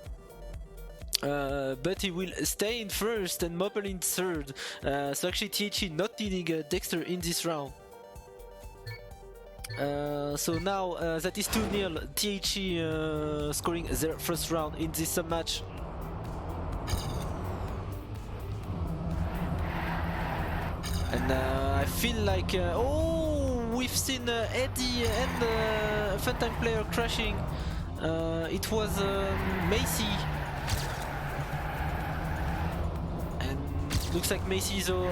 But he will stay in first and Mopel in third. So actually THE not needing Dexter in this round. So now that is 2-0, THE scoring their first round in this match. And I feel like oh, we've seen Eddie and Funtime player crashing. It was Macy. Looks like Macy though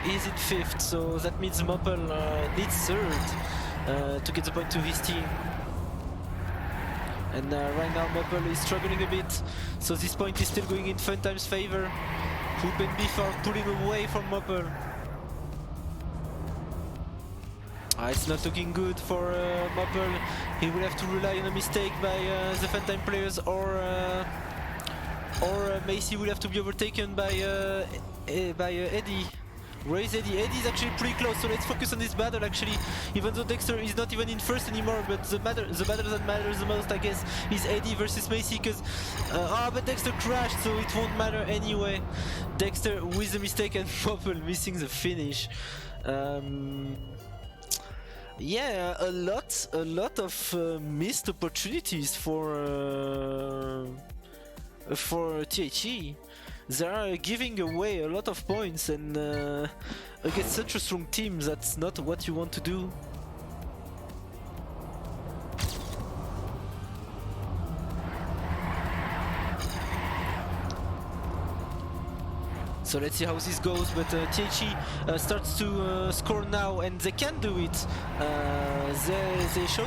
is in fifth, so that means Mopel needs third to get the point to his team. And right now Mopel is struggling a bit, so this point is still going in Funtime's favor. Hoop and Beef are pulling away from Mopel. It's not looking good for Mopel. He will have to rely on a mistake by the Funtime players, or Macy will have to be overtaken by Eddie. Where is Eddie? Eddie is actually pretty close, so let's focus on this battle actually. Even though Dexter is not even in first anymore, but the battle that matters the most, I guess, is Eddie versus Macy, because but Dexter crashed, so it won't matter anyway. Dexter with the mistake and Mopel missing the finish. Yeah, a lot of missed opportunities for THE. They are giving away a lot of points, and against such a strong team, that's not what you want to do. So let's see how this goes, but THE starts to score now, and they can do it. They show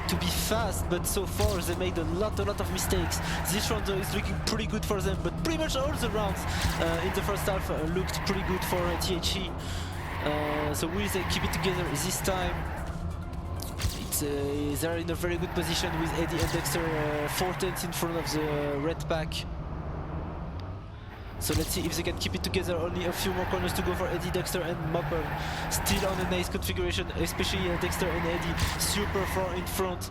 to be fast, but so far they made a lot of mistakes. This round is looking pretty good for them, but pretty much all the rounds in the first half looked pretty good for THE. So will they keep it together this time? They're in a very good position with Eddie and Dexter 4/10 in front of the red pack. So let's see if they can keep it together. Only a few more corners to go for Eddie, Dexter, and Mopel. Still on a nice configuration, especially Dexter and Eddie super far in front.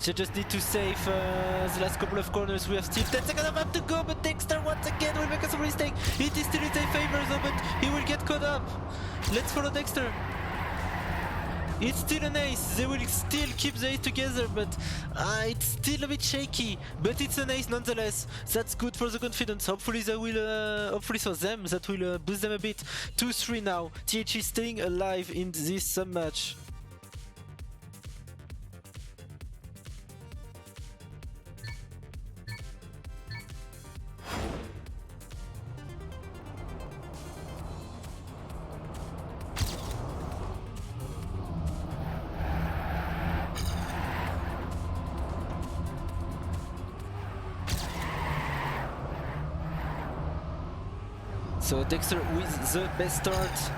They just need to save the last couple of corners. We have still 10 seconds of map to go, but Dexter once again will make a mistake. It is still in their favor though, but he will get caught up. Let's follow Dexter. It's still an ace. They will still keep the ace together, but it's still a bit shaky. But it's an ace nonetheless. That's good for the confidence. Hopefully they will, hopefully for them, that will boost them a bit. 2-3 now. THE staying alive in this sub-match. So Dexter with the best start.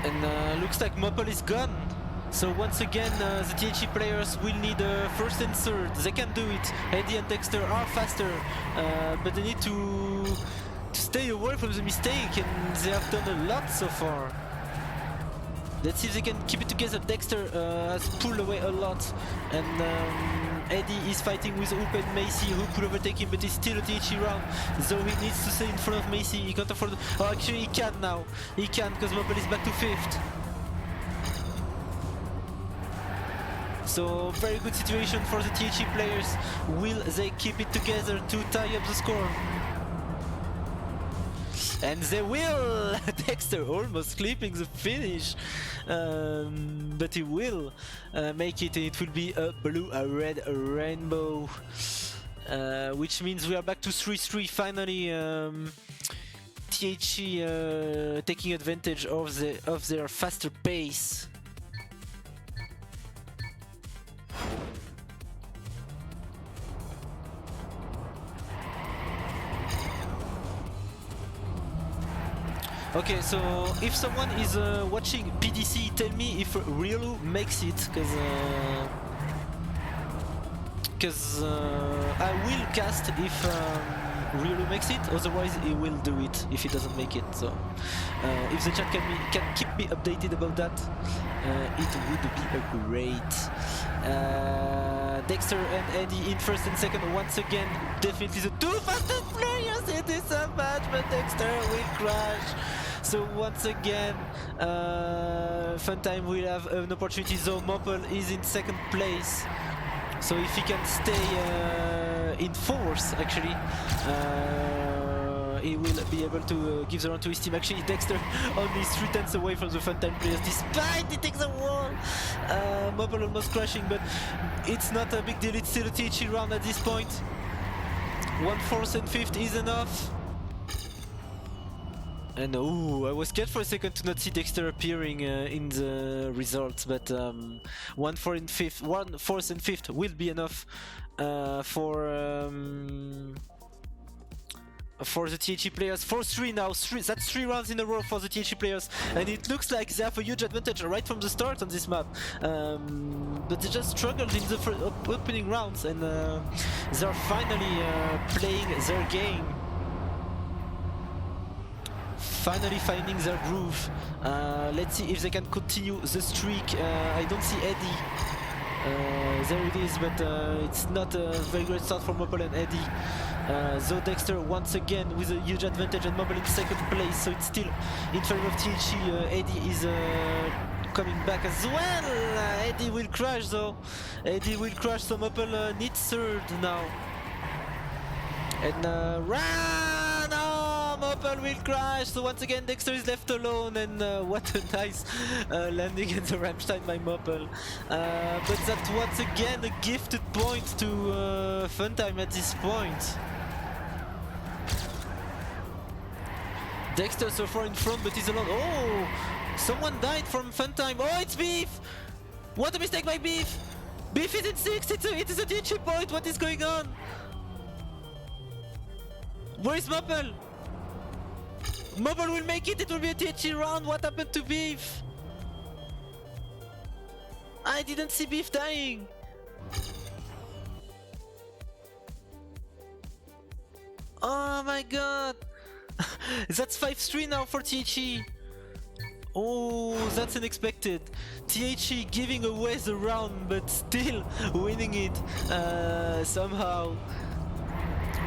And looks like Mopel is gone. So once again the THE players will need first and third. They can do it. Eddie and Dexter are faster, but they need to stay away from the mistake, and they have done a lot so far. Let's see if they can keep it together. Dexter has pulled away a lot, and Eddie is fighting with Hoop and Macy, who could overtake him, but it's still a THE round, so he needs to stay in front of Macy. He can't afford. Oh, actually, he can now. He can, because Mopel is back to fifth. So, very good situation for the THE players. Will they keep it together to tie up the score? And they will! Dexter almost clipping the finish, but he will make it, and it will be a blue, a red, a rainbow, which means we are back to 3-3 finally. THE taking advantage of their faster pace. Okay, so if someone is watching PDC, tell me if Riolu makes it, because I will cast if Riolu makes it, otherwise he will do it if he doesn't make it. So if the chat can keep me updated about that, it would be great. Dexter and Eddie in first and second once again, definitely the two fastest players in this match, but Dexter will crash. So once again, Funtime will have an opportunity, though Mopple is in second place. So if he can stay in fourth, actually, he will be able to give the round to his team. Actually, Dexter only 3/10 away from the Funtime players, despite he takes a wall. Mopple almost crashing, but it's not a big deal. It's still a THE round at this point. 1/4 and 5th is enough. And oh, I was scared for a second to not see Dexter appearing in the results, but 1/4 and 5th will be enough for the THE players. 4-3 now, that's 3 rounds in a row for the THE players, and it looks like they have a huge advantage right from the start on this map. But they just struggled in the opening rounds, and they're finally playing their game. Finally finding their groove. Let's see if they can continue the streak. I don't see Eddie. There it is, but it's not a very great start for Mopple and Eddie. Though Dexter once again with a huge advantage and Mopple in second place, so it's still in favor of THE. Eddie is coming back as well. Eddie will crash though. Eddie will crash, so Mopple needs third now. And run! Oh, Mopple will crash. So once again, Dexter is left alone, and what a nice landing at the Rammstein by Mopple. But that's once again a gifted point to Funtime at this point. Dexter so far in front, but he's alone. Oh, someone died from Funtime. Oh, it's Beef! What a mistake by Beef! Beef is in 6th. It is a THE point. What is going on? Where is Mopple? Mopple will make it, it will be a THE round. What happened to Beef? I didn't see Beef dying. Oh my god. That's 5-3 now for THE. Oh, that's unexpected. THE giving away the round, but still winning it somehow.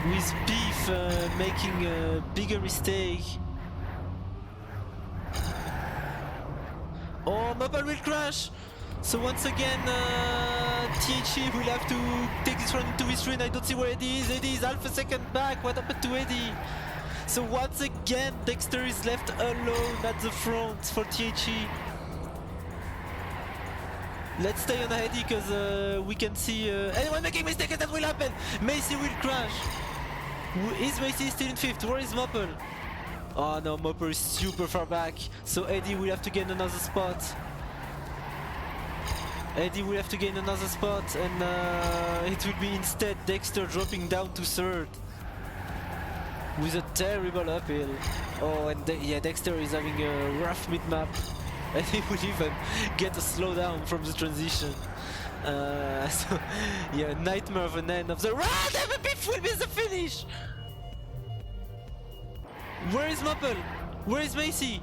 With Beef making a bigger mistake. Oh, Mopple will crash! So once again, THE will have to take this round into his and I don't see where Eddie is. Eddie is half a second back. What happened to Eddie? So once again, Dexter is left alone at the front for THE. Let's stay on Eddie because we can see anyone making mistakes, and that will happen. Macy will crash. Is Macy still in 5th? Where is Mopple? Oh no, Mopple is super far back. So Eddie will have to gain another spot. Eddie will have to gain another spot, and it will be instead Dexter dropping down to 3rd. With a terrible uphill. Oh, and yeah, Dexter is having a rough mid-map. And he will even get a slowdown from the transition. So, yeah, nightmare of an end of the round. MVP will be the finish. Where is Mopple? Where is Macy?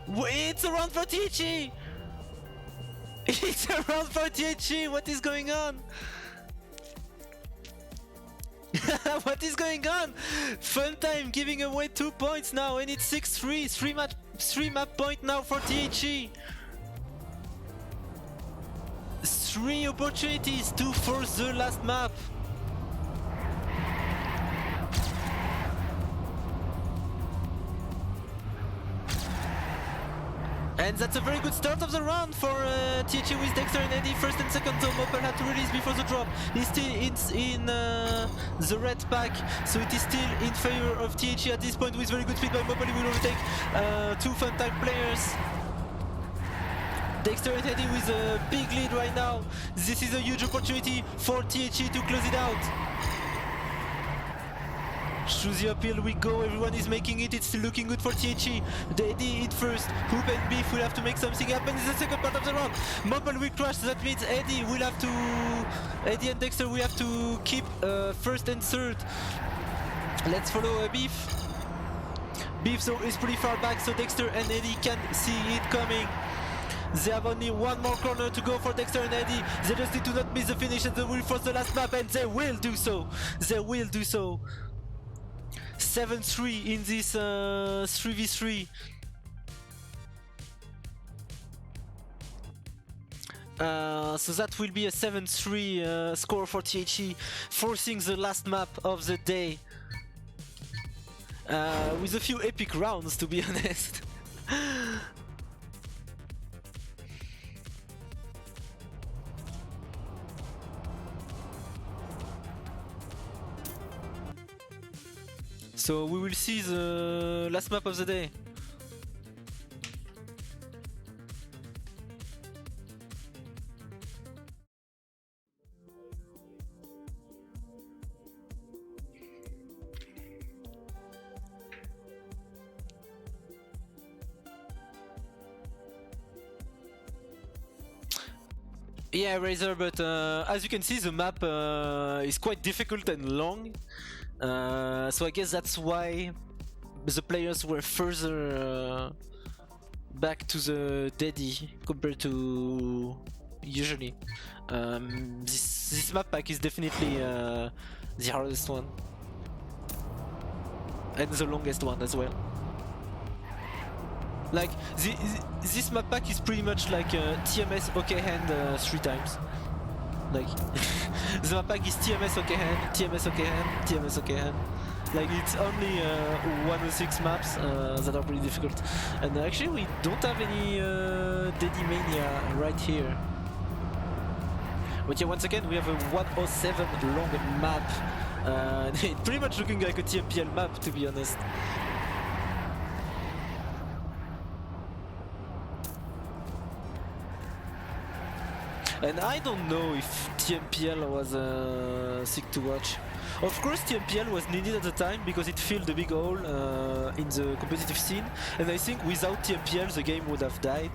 It's a round for THE. It's a round for THE. What is going on? What is going on? Funtime giving away 2 points now, and it's 6-3. 3 map point now for THE. 3 opportunities to force the last map. And that's a very good start of the round for THE with Dexter and Eddie first and second. So Mopel had to release before the drop. He's still in the red pack, so it is still in favor of THE at this point with very good speed by Mopel. He will overtake two Funtime players. Dexter and Eddie with a big lead right now. This is a huge opportunity for THE to close it out. Through the uphill we go, everyone is making it, it's still looking good for THE. Eddie in first, Hoop and Beef will have to make something happen in the second part of the round. Mopel will crash, that means Eddie and Dexter will have to keep first and third. Let's follow Beef. Beef so is pretty far back, so Dexter and Eddie can see it coming. They have only one more corner to go for Dexter and Eddie. They just need to not miss the finish and they will force the last map, and they will do so. They will do so. 7-3 in this 3v3. So that will be a 7-3 score for THE, forcing the last map of the day. With a few epic rounds, to be honest. So we will see the last map of the day. Yeah, Razor, but as you can see, the map is quite difficult and long. So I guess that's why the players were further back to the Daddy compared to usually. This map pack is definitely the hardest one. And the longest one as well. Like, this map pack is pretty much like TMS OK hand 3 times. Like, the map pack is TMS OK hand, TMS OK hand, TMS OK hand. Like, it's only 106 maps that are pretty difficult. And actually, we don't have any Daddy Mania right here. But yeah, once again, we have a 107 long map. It's pretty much looking like a TMPL map, to be honest. And I don't know if TMPL was sick to watch. Of course TMPL was needed at the time because it filled a big hole in the competitive scene, and I think without TMPL the game would have died.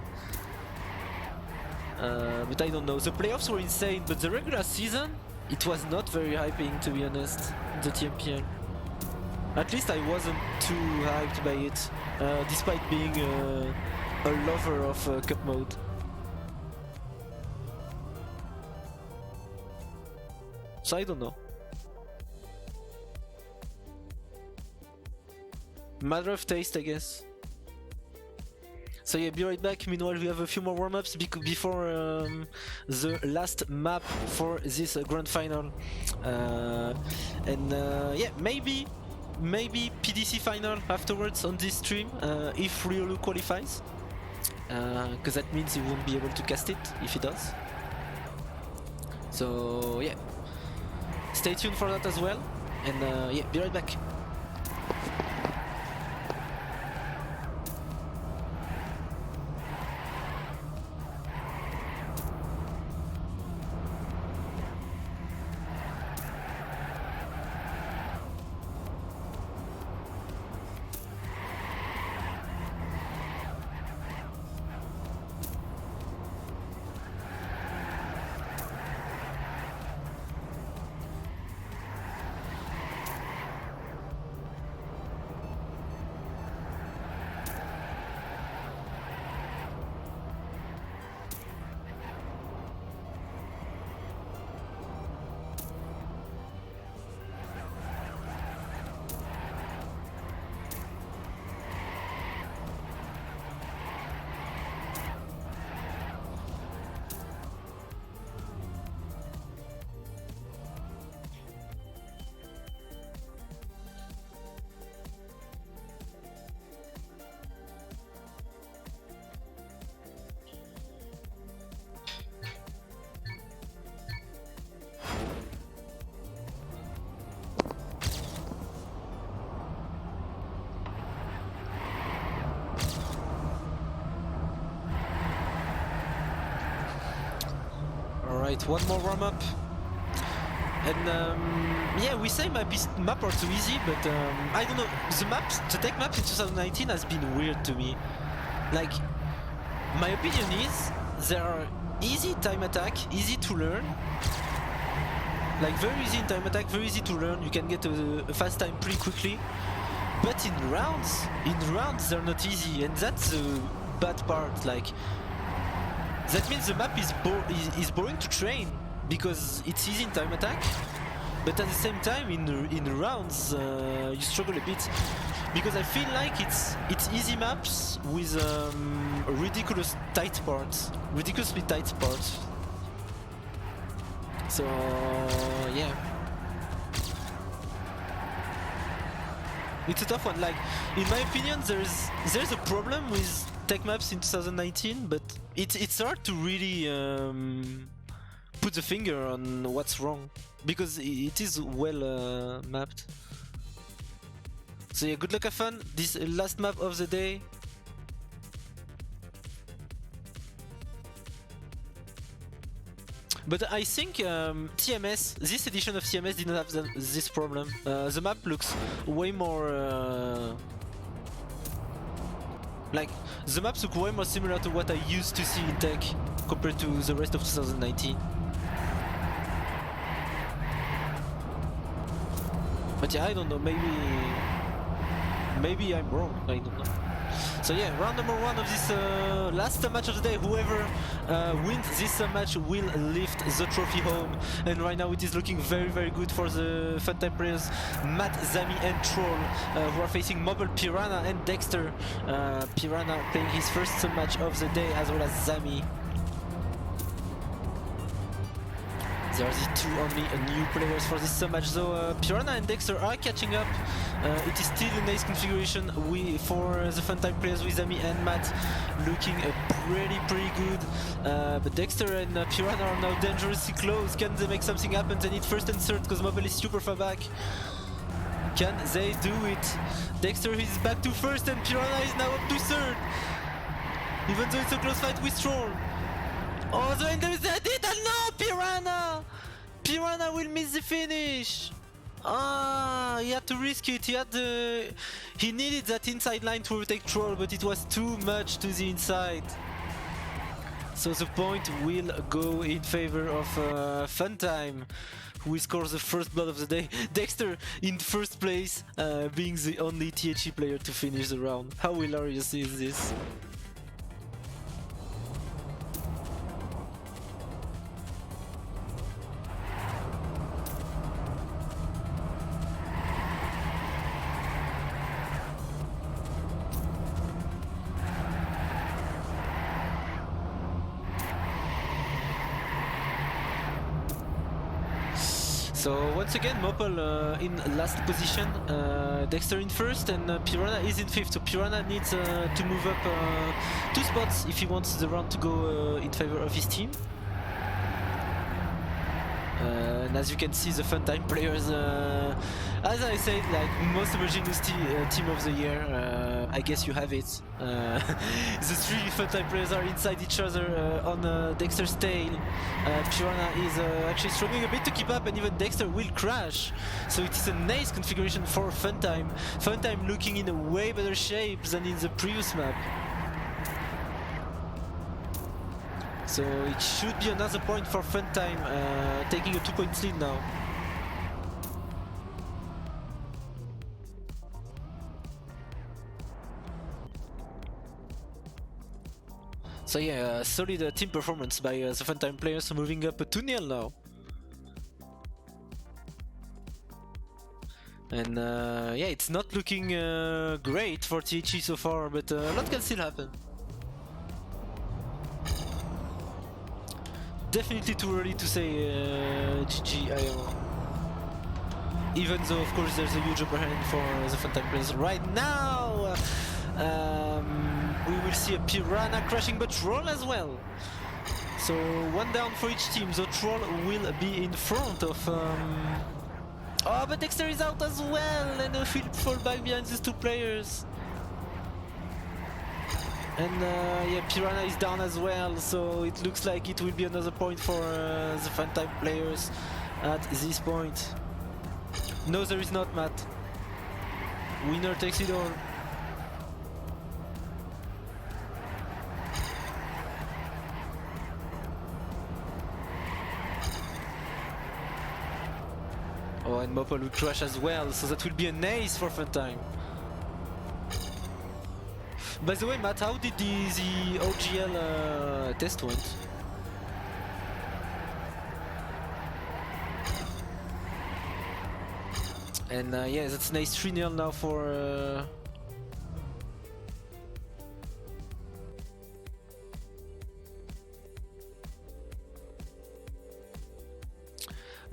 But I don't know, the playoffs were insane, but the regular season, it was not very hyping, to be honest, the TMPL. At least I wasn't too hyped by it, despite being a lover of cup mode. So I don't know. Matter of taste, I guess. So yeah, be right back. Meanwhile, we have a few more warm-ups before the last map for this grand final. Yeah, maybe PDC final afterwards on this stream if Riolu qualifies. Because that means he won't be able to cast it if he does. So yeah. Stay tuned for that as well, and yeah, be right back. Alright, one more warm-up. And yeah, we say map are too easy, but I don't know. The tech maps in 2019 has been weird to me. Like, my opinion is they are easy time attack, easy to learn. Like very easy in time attack, very easy to learn. You can get a fast time pretty quickly. But in rounds they're not easy, and that's the bad part. Like, that means the map is boring to train because it's easy in time attack, but at the same time in rounds you struggle a bit because I feel like it's easy maps with ridiculously tight parts. So yeah, it's a tough one. Like, in my opinion, there's a problem with tech maps in 2019, but it's hard to really put the finger on what's wrong because it is well mapped. So yeah, good luck, have fun. This last map of the day. But I think TMS, this edition of TMS didn't have this problem. The map looks way more like, the maps look way more similar to what I used to see in tech compared to the rest of 2019. But yeah, I don't know, maybe I'm wrong, I don't know. So yeah, round number 1 of this last match of the day. Whoever wins this match will lift the trophy home. And right now it is looking very, very good for the Funtime players, Matt, Zami and Troll, who are facing Mobile, Piranha and Dexter. Piranha playing his first match of the day, as well as Zami. There are the two only new players for this match, though. Piranha and Dexter are catching up. It is still a nice configuration for the Funtime players with Zami and Matt, looking pretty good. But Dexter and Piranha are now dangerously close. Can they make something happen? They need first and third because Mobile is super far back. Can they do it? Dexter is back to first and Piranha is now up to third. Even though it's a close fight with Troll. Oh, the end is it! No, Piranha! Piranha will miss the finish! Ah, he had to risk it. He needed that inside line to overtake Troll, but it was too much to the inside. So the point will go in favor of Funtime, who scores the first blood of the day. Dexter in first place, being the only THE player to finish the round. How hilarious is this? So once again, Mopel in last position, Dexter in first, and Piranha is in fifth. So Piranha needs to move up 2 spots if he wants the round to go in favor of his team. And as you can see, the Funtime players, as I said, like most homogeneous team of the year, I guess you have it. The 3 Funtime players are inside each other on Dexter's tail. Piranha is actually struggling a bit to keep up, and even Dexter will crash. So it is a nice configuration for Funtime. Funtime looking in a way better shape than in the previous map. So it should be another point for Funtime, taking a 2-point lead now. So yeah, solid team performance by the Funtime players, moving up 2-0 now. And yeah, it's not looking great for THE so far, but a lot can still happen. Definitely too early to say GG IMO. Even though, of course, there's a huge upper hand for the Funtime players right now. We will see a Piranha crashing, but Troll as well. So 1 down for each team. So Troll will be in front of. Oh, but Dexter is out as well, and he'll fall back behind these 2 players. And yeah, Piranha is down as well, so it looks like it will be another point for the Funtime players at this point. No, there is not, Matt. Winner takes it all. Oh, and Mopple will crash as well, so that will be an ace for Funtime. By the way, Matt, how did the OGL test went? And yeah, that's an ace 3-0 now for...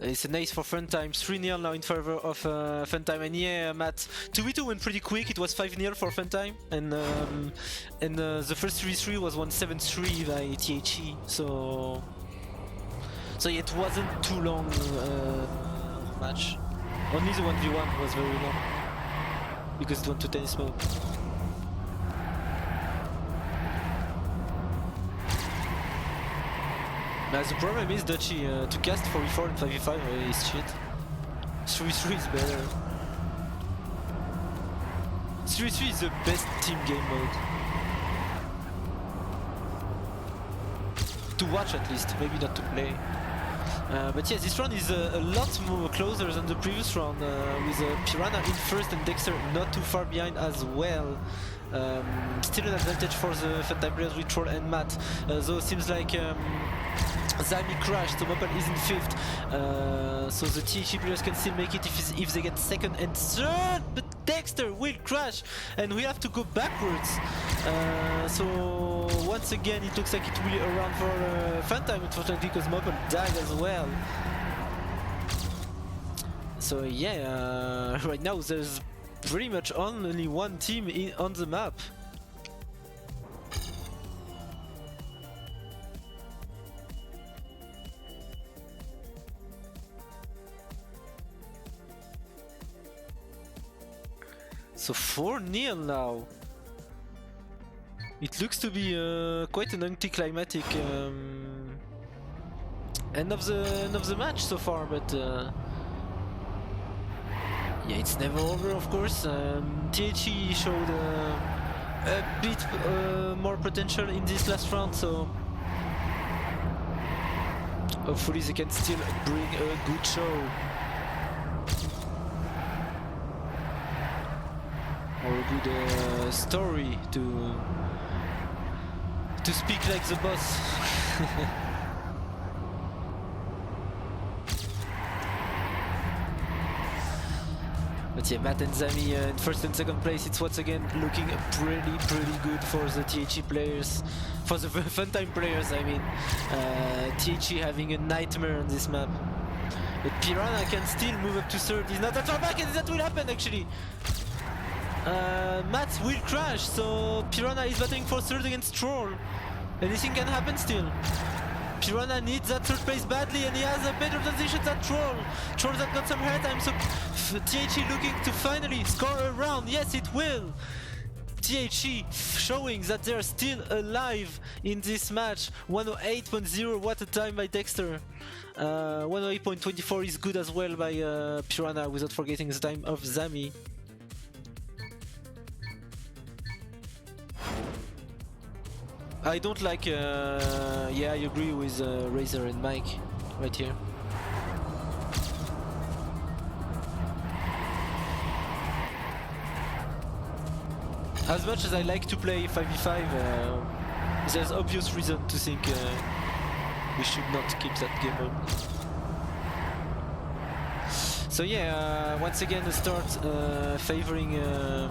It's an ace for Funtime, 3-0 now in favor of Funtime. And yeah, Matt, 2v2 went pretty quick, it was 5-0 for Funtime. And the first 3-3 was won 7-3 by THE, so yeah, it wasn't too long match. Only the 1v1 was very long, because it went to tennis mode. Now the problem is Dutchy, to cast 4v4 and 5v5 is shit. 3v3 is better. 3v3 is the best team game mode. To watch at least, maybe not to play. But yeah, this round is a lot more closer than the previous round, with Piranha in first and Dexter not too far behind as well. Still an advantage for the Funtime players with Troll and Matt, though it seems like Zami crashed, so Mopple is in fifth, so the THE players can still make it if they get second and third, but Dexter will crash and we have to go backwards. So once again it looks like it will be around for Funtime, unfortunately, because Mopple died as well. So yeah, right now there's pretty much only one team on the map. So 4-0 now. It looks to be quite an anticlimactic end of the match so far, but yeah, it's never over, of course. THE showed a bit more potential in this last round, so hopefully they can still bring a good show. Or a good story to speak like the boss. But yeah, Matt and Zami in first and second place. It's once again looking pretty good for the THE players, for the Funtime players. I mean, THE having a nightmare on this map. But Piranha can still move up to third. He's not that far back, and that will happen actually. Matt will crash, so Piranha is battling for third against Troll. Anything can happen still. Piranha needs that third place badly, and he has a better position than Troll. Troll that got some airtime, so THE looking to finally score a round. Yes, it will. THE showing that they're still alive in this match. 108.0, what a time by Dexter. 108.24 is good as well by Piranha, without forgetting the time of Zami. I don't like, yeah, I agree with Razor and Mike right here. As much as I like to play 5v5, there's obvious reason to think we should not keep that game on. So yeah, once again the start favoring the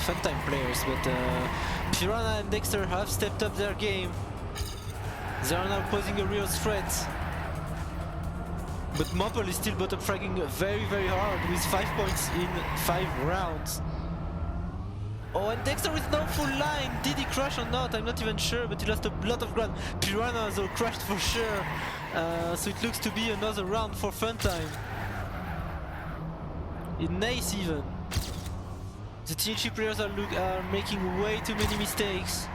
Funtime players, but Piranha and Dexter have stepped up their game. They are now posing a real threat. But Mopple is still bottom fragging very hard with 5 points in 5 rounds. Oh, and Dexter is now full line. Did he crash or not? I'm not even sure, but he lost a lot of ground. Piranha though crashed for sure. So it looks to be another round for Funtime. In ace even. The THC players are making way too many mistakes.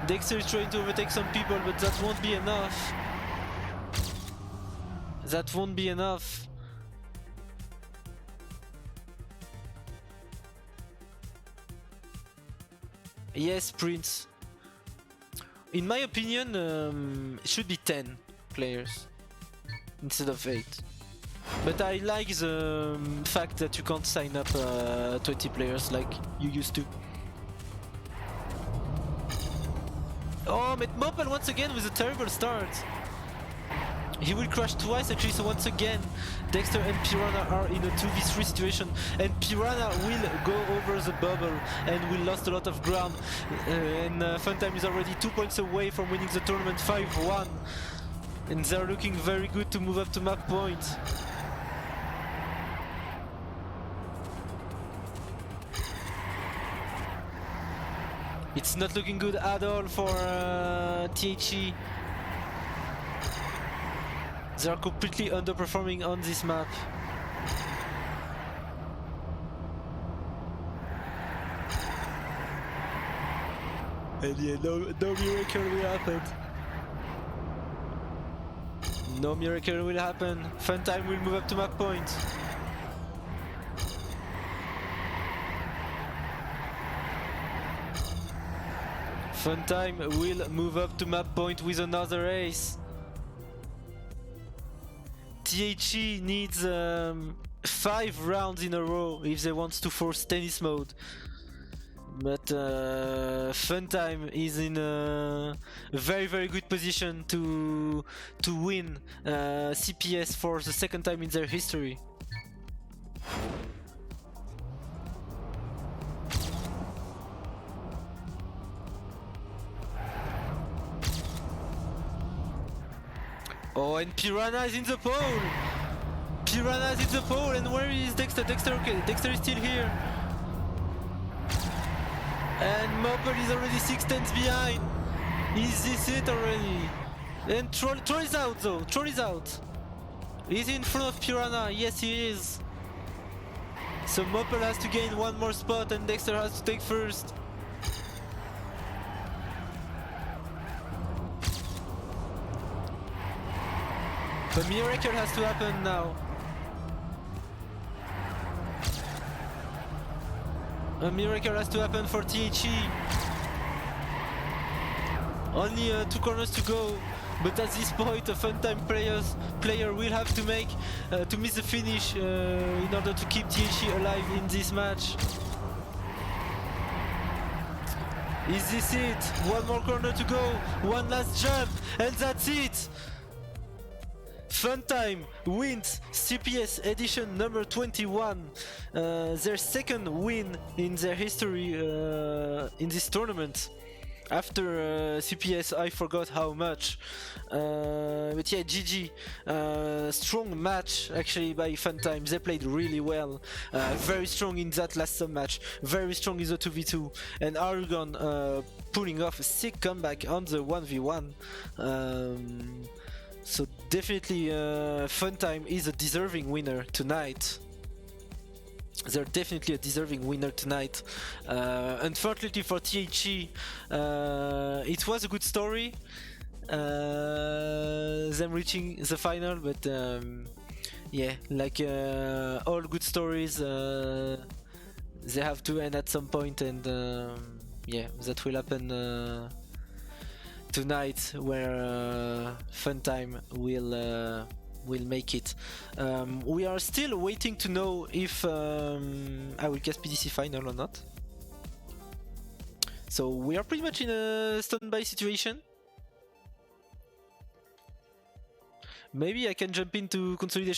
Dexter is trying to overtake some people, but that won't be enough. That won't be enough. Yes, Prince. In my opinion, it should be 10 players instead of 8. But I like the fact that you can't sign up 20 players like you used to. Oh, but Mopel once again with a terrible start. He will crash twice actually, so once again Dexter and Piranha are in a 2v3 situation, and Piranha will go over the bubble and will lost a lot of ground, and Funtime is already 2 points away from winning the tournament 5-1, and they're looking very good to move up to map point. It's not looking good at all for THE. They are completely underperforming on this map. And yeah, no miracle will happen. No miracle will happen. Funtime will move up to map point. Funtime will move up to map point with another ace. THE needs 5 rounds in a row if they want to force tennis mode. But Funtime is in a very good position to win CPS for the second time in their history. Oh, and Piranha is in the pole! Piranha is in the pole, and where is Dexter? Dexter, okay, Dexter is still here. And Mopel is already 6 tenths behind. Is this it already? And Troll is out though, Troll is out. He's in front of Piranha, yes he is. So Mopel has to gain 1 more spot and Dexter has to take first. A miracle has to happen now. A miracle has to happen for THE. Only 2 corners to go, but at this point a Funtime player will have to make to miss the finish in order to keep THE alive in this match. Is this it? 1 more corner to go, 1 last jump, and that's it! Funtime wins CPS edition number 21, their second win in their history in this tournament. After CPS, I forgot how much. But yeah, GG. Strong match actually by Funtime. They played really well. Very strong in that last sub match. Very strong in the 2v2. And Aragon pulling off a sick comeback on the 1v1. So definitely Funtime is a deserving winner tonight. They're definitely a deserving winner tonight. Unfortunately for THE, it was a good story, them reaching the final, but yeah, like all good stories, they have to end at some point, and yeah, that will happen tonight, where Funtime will make it. We are still waiting to know if I will guess PDC final or not. So we are pretty much in a standby situation. Maybe I can jump into consolidation.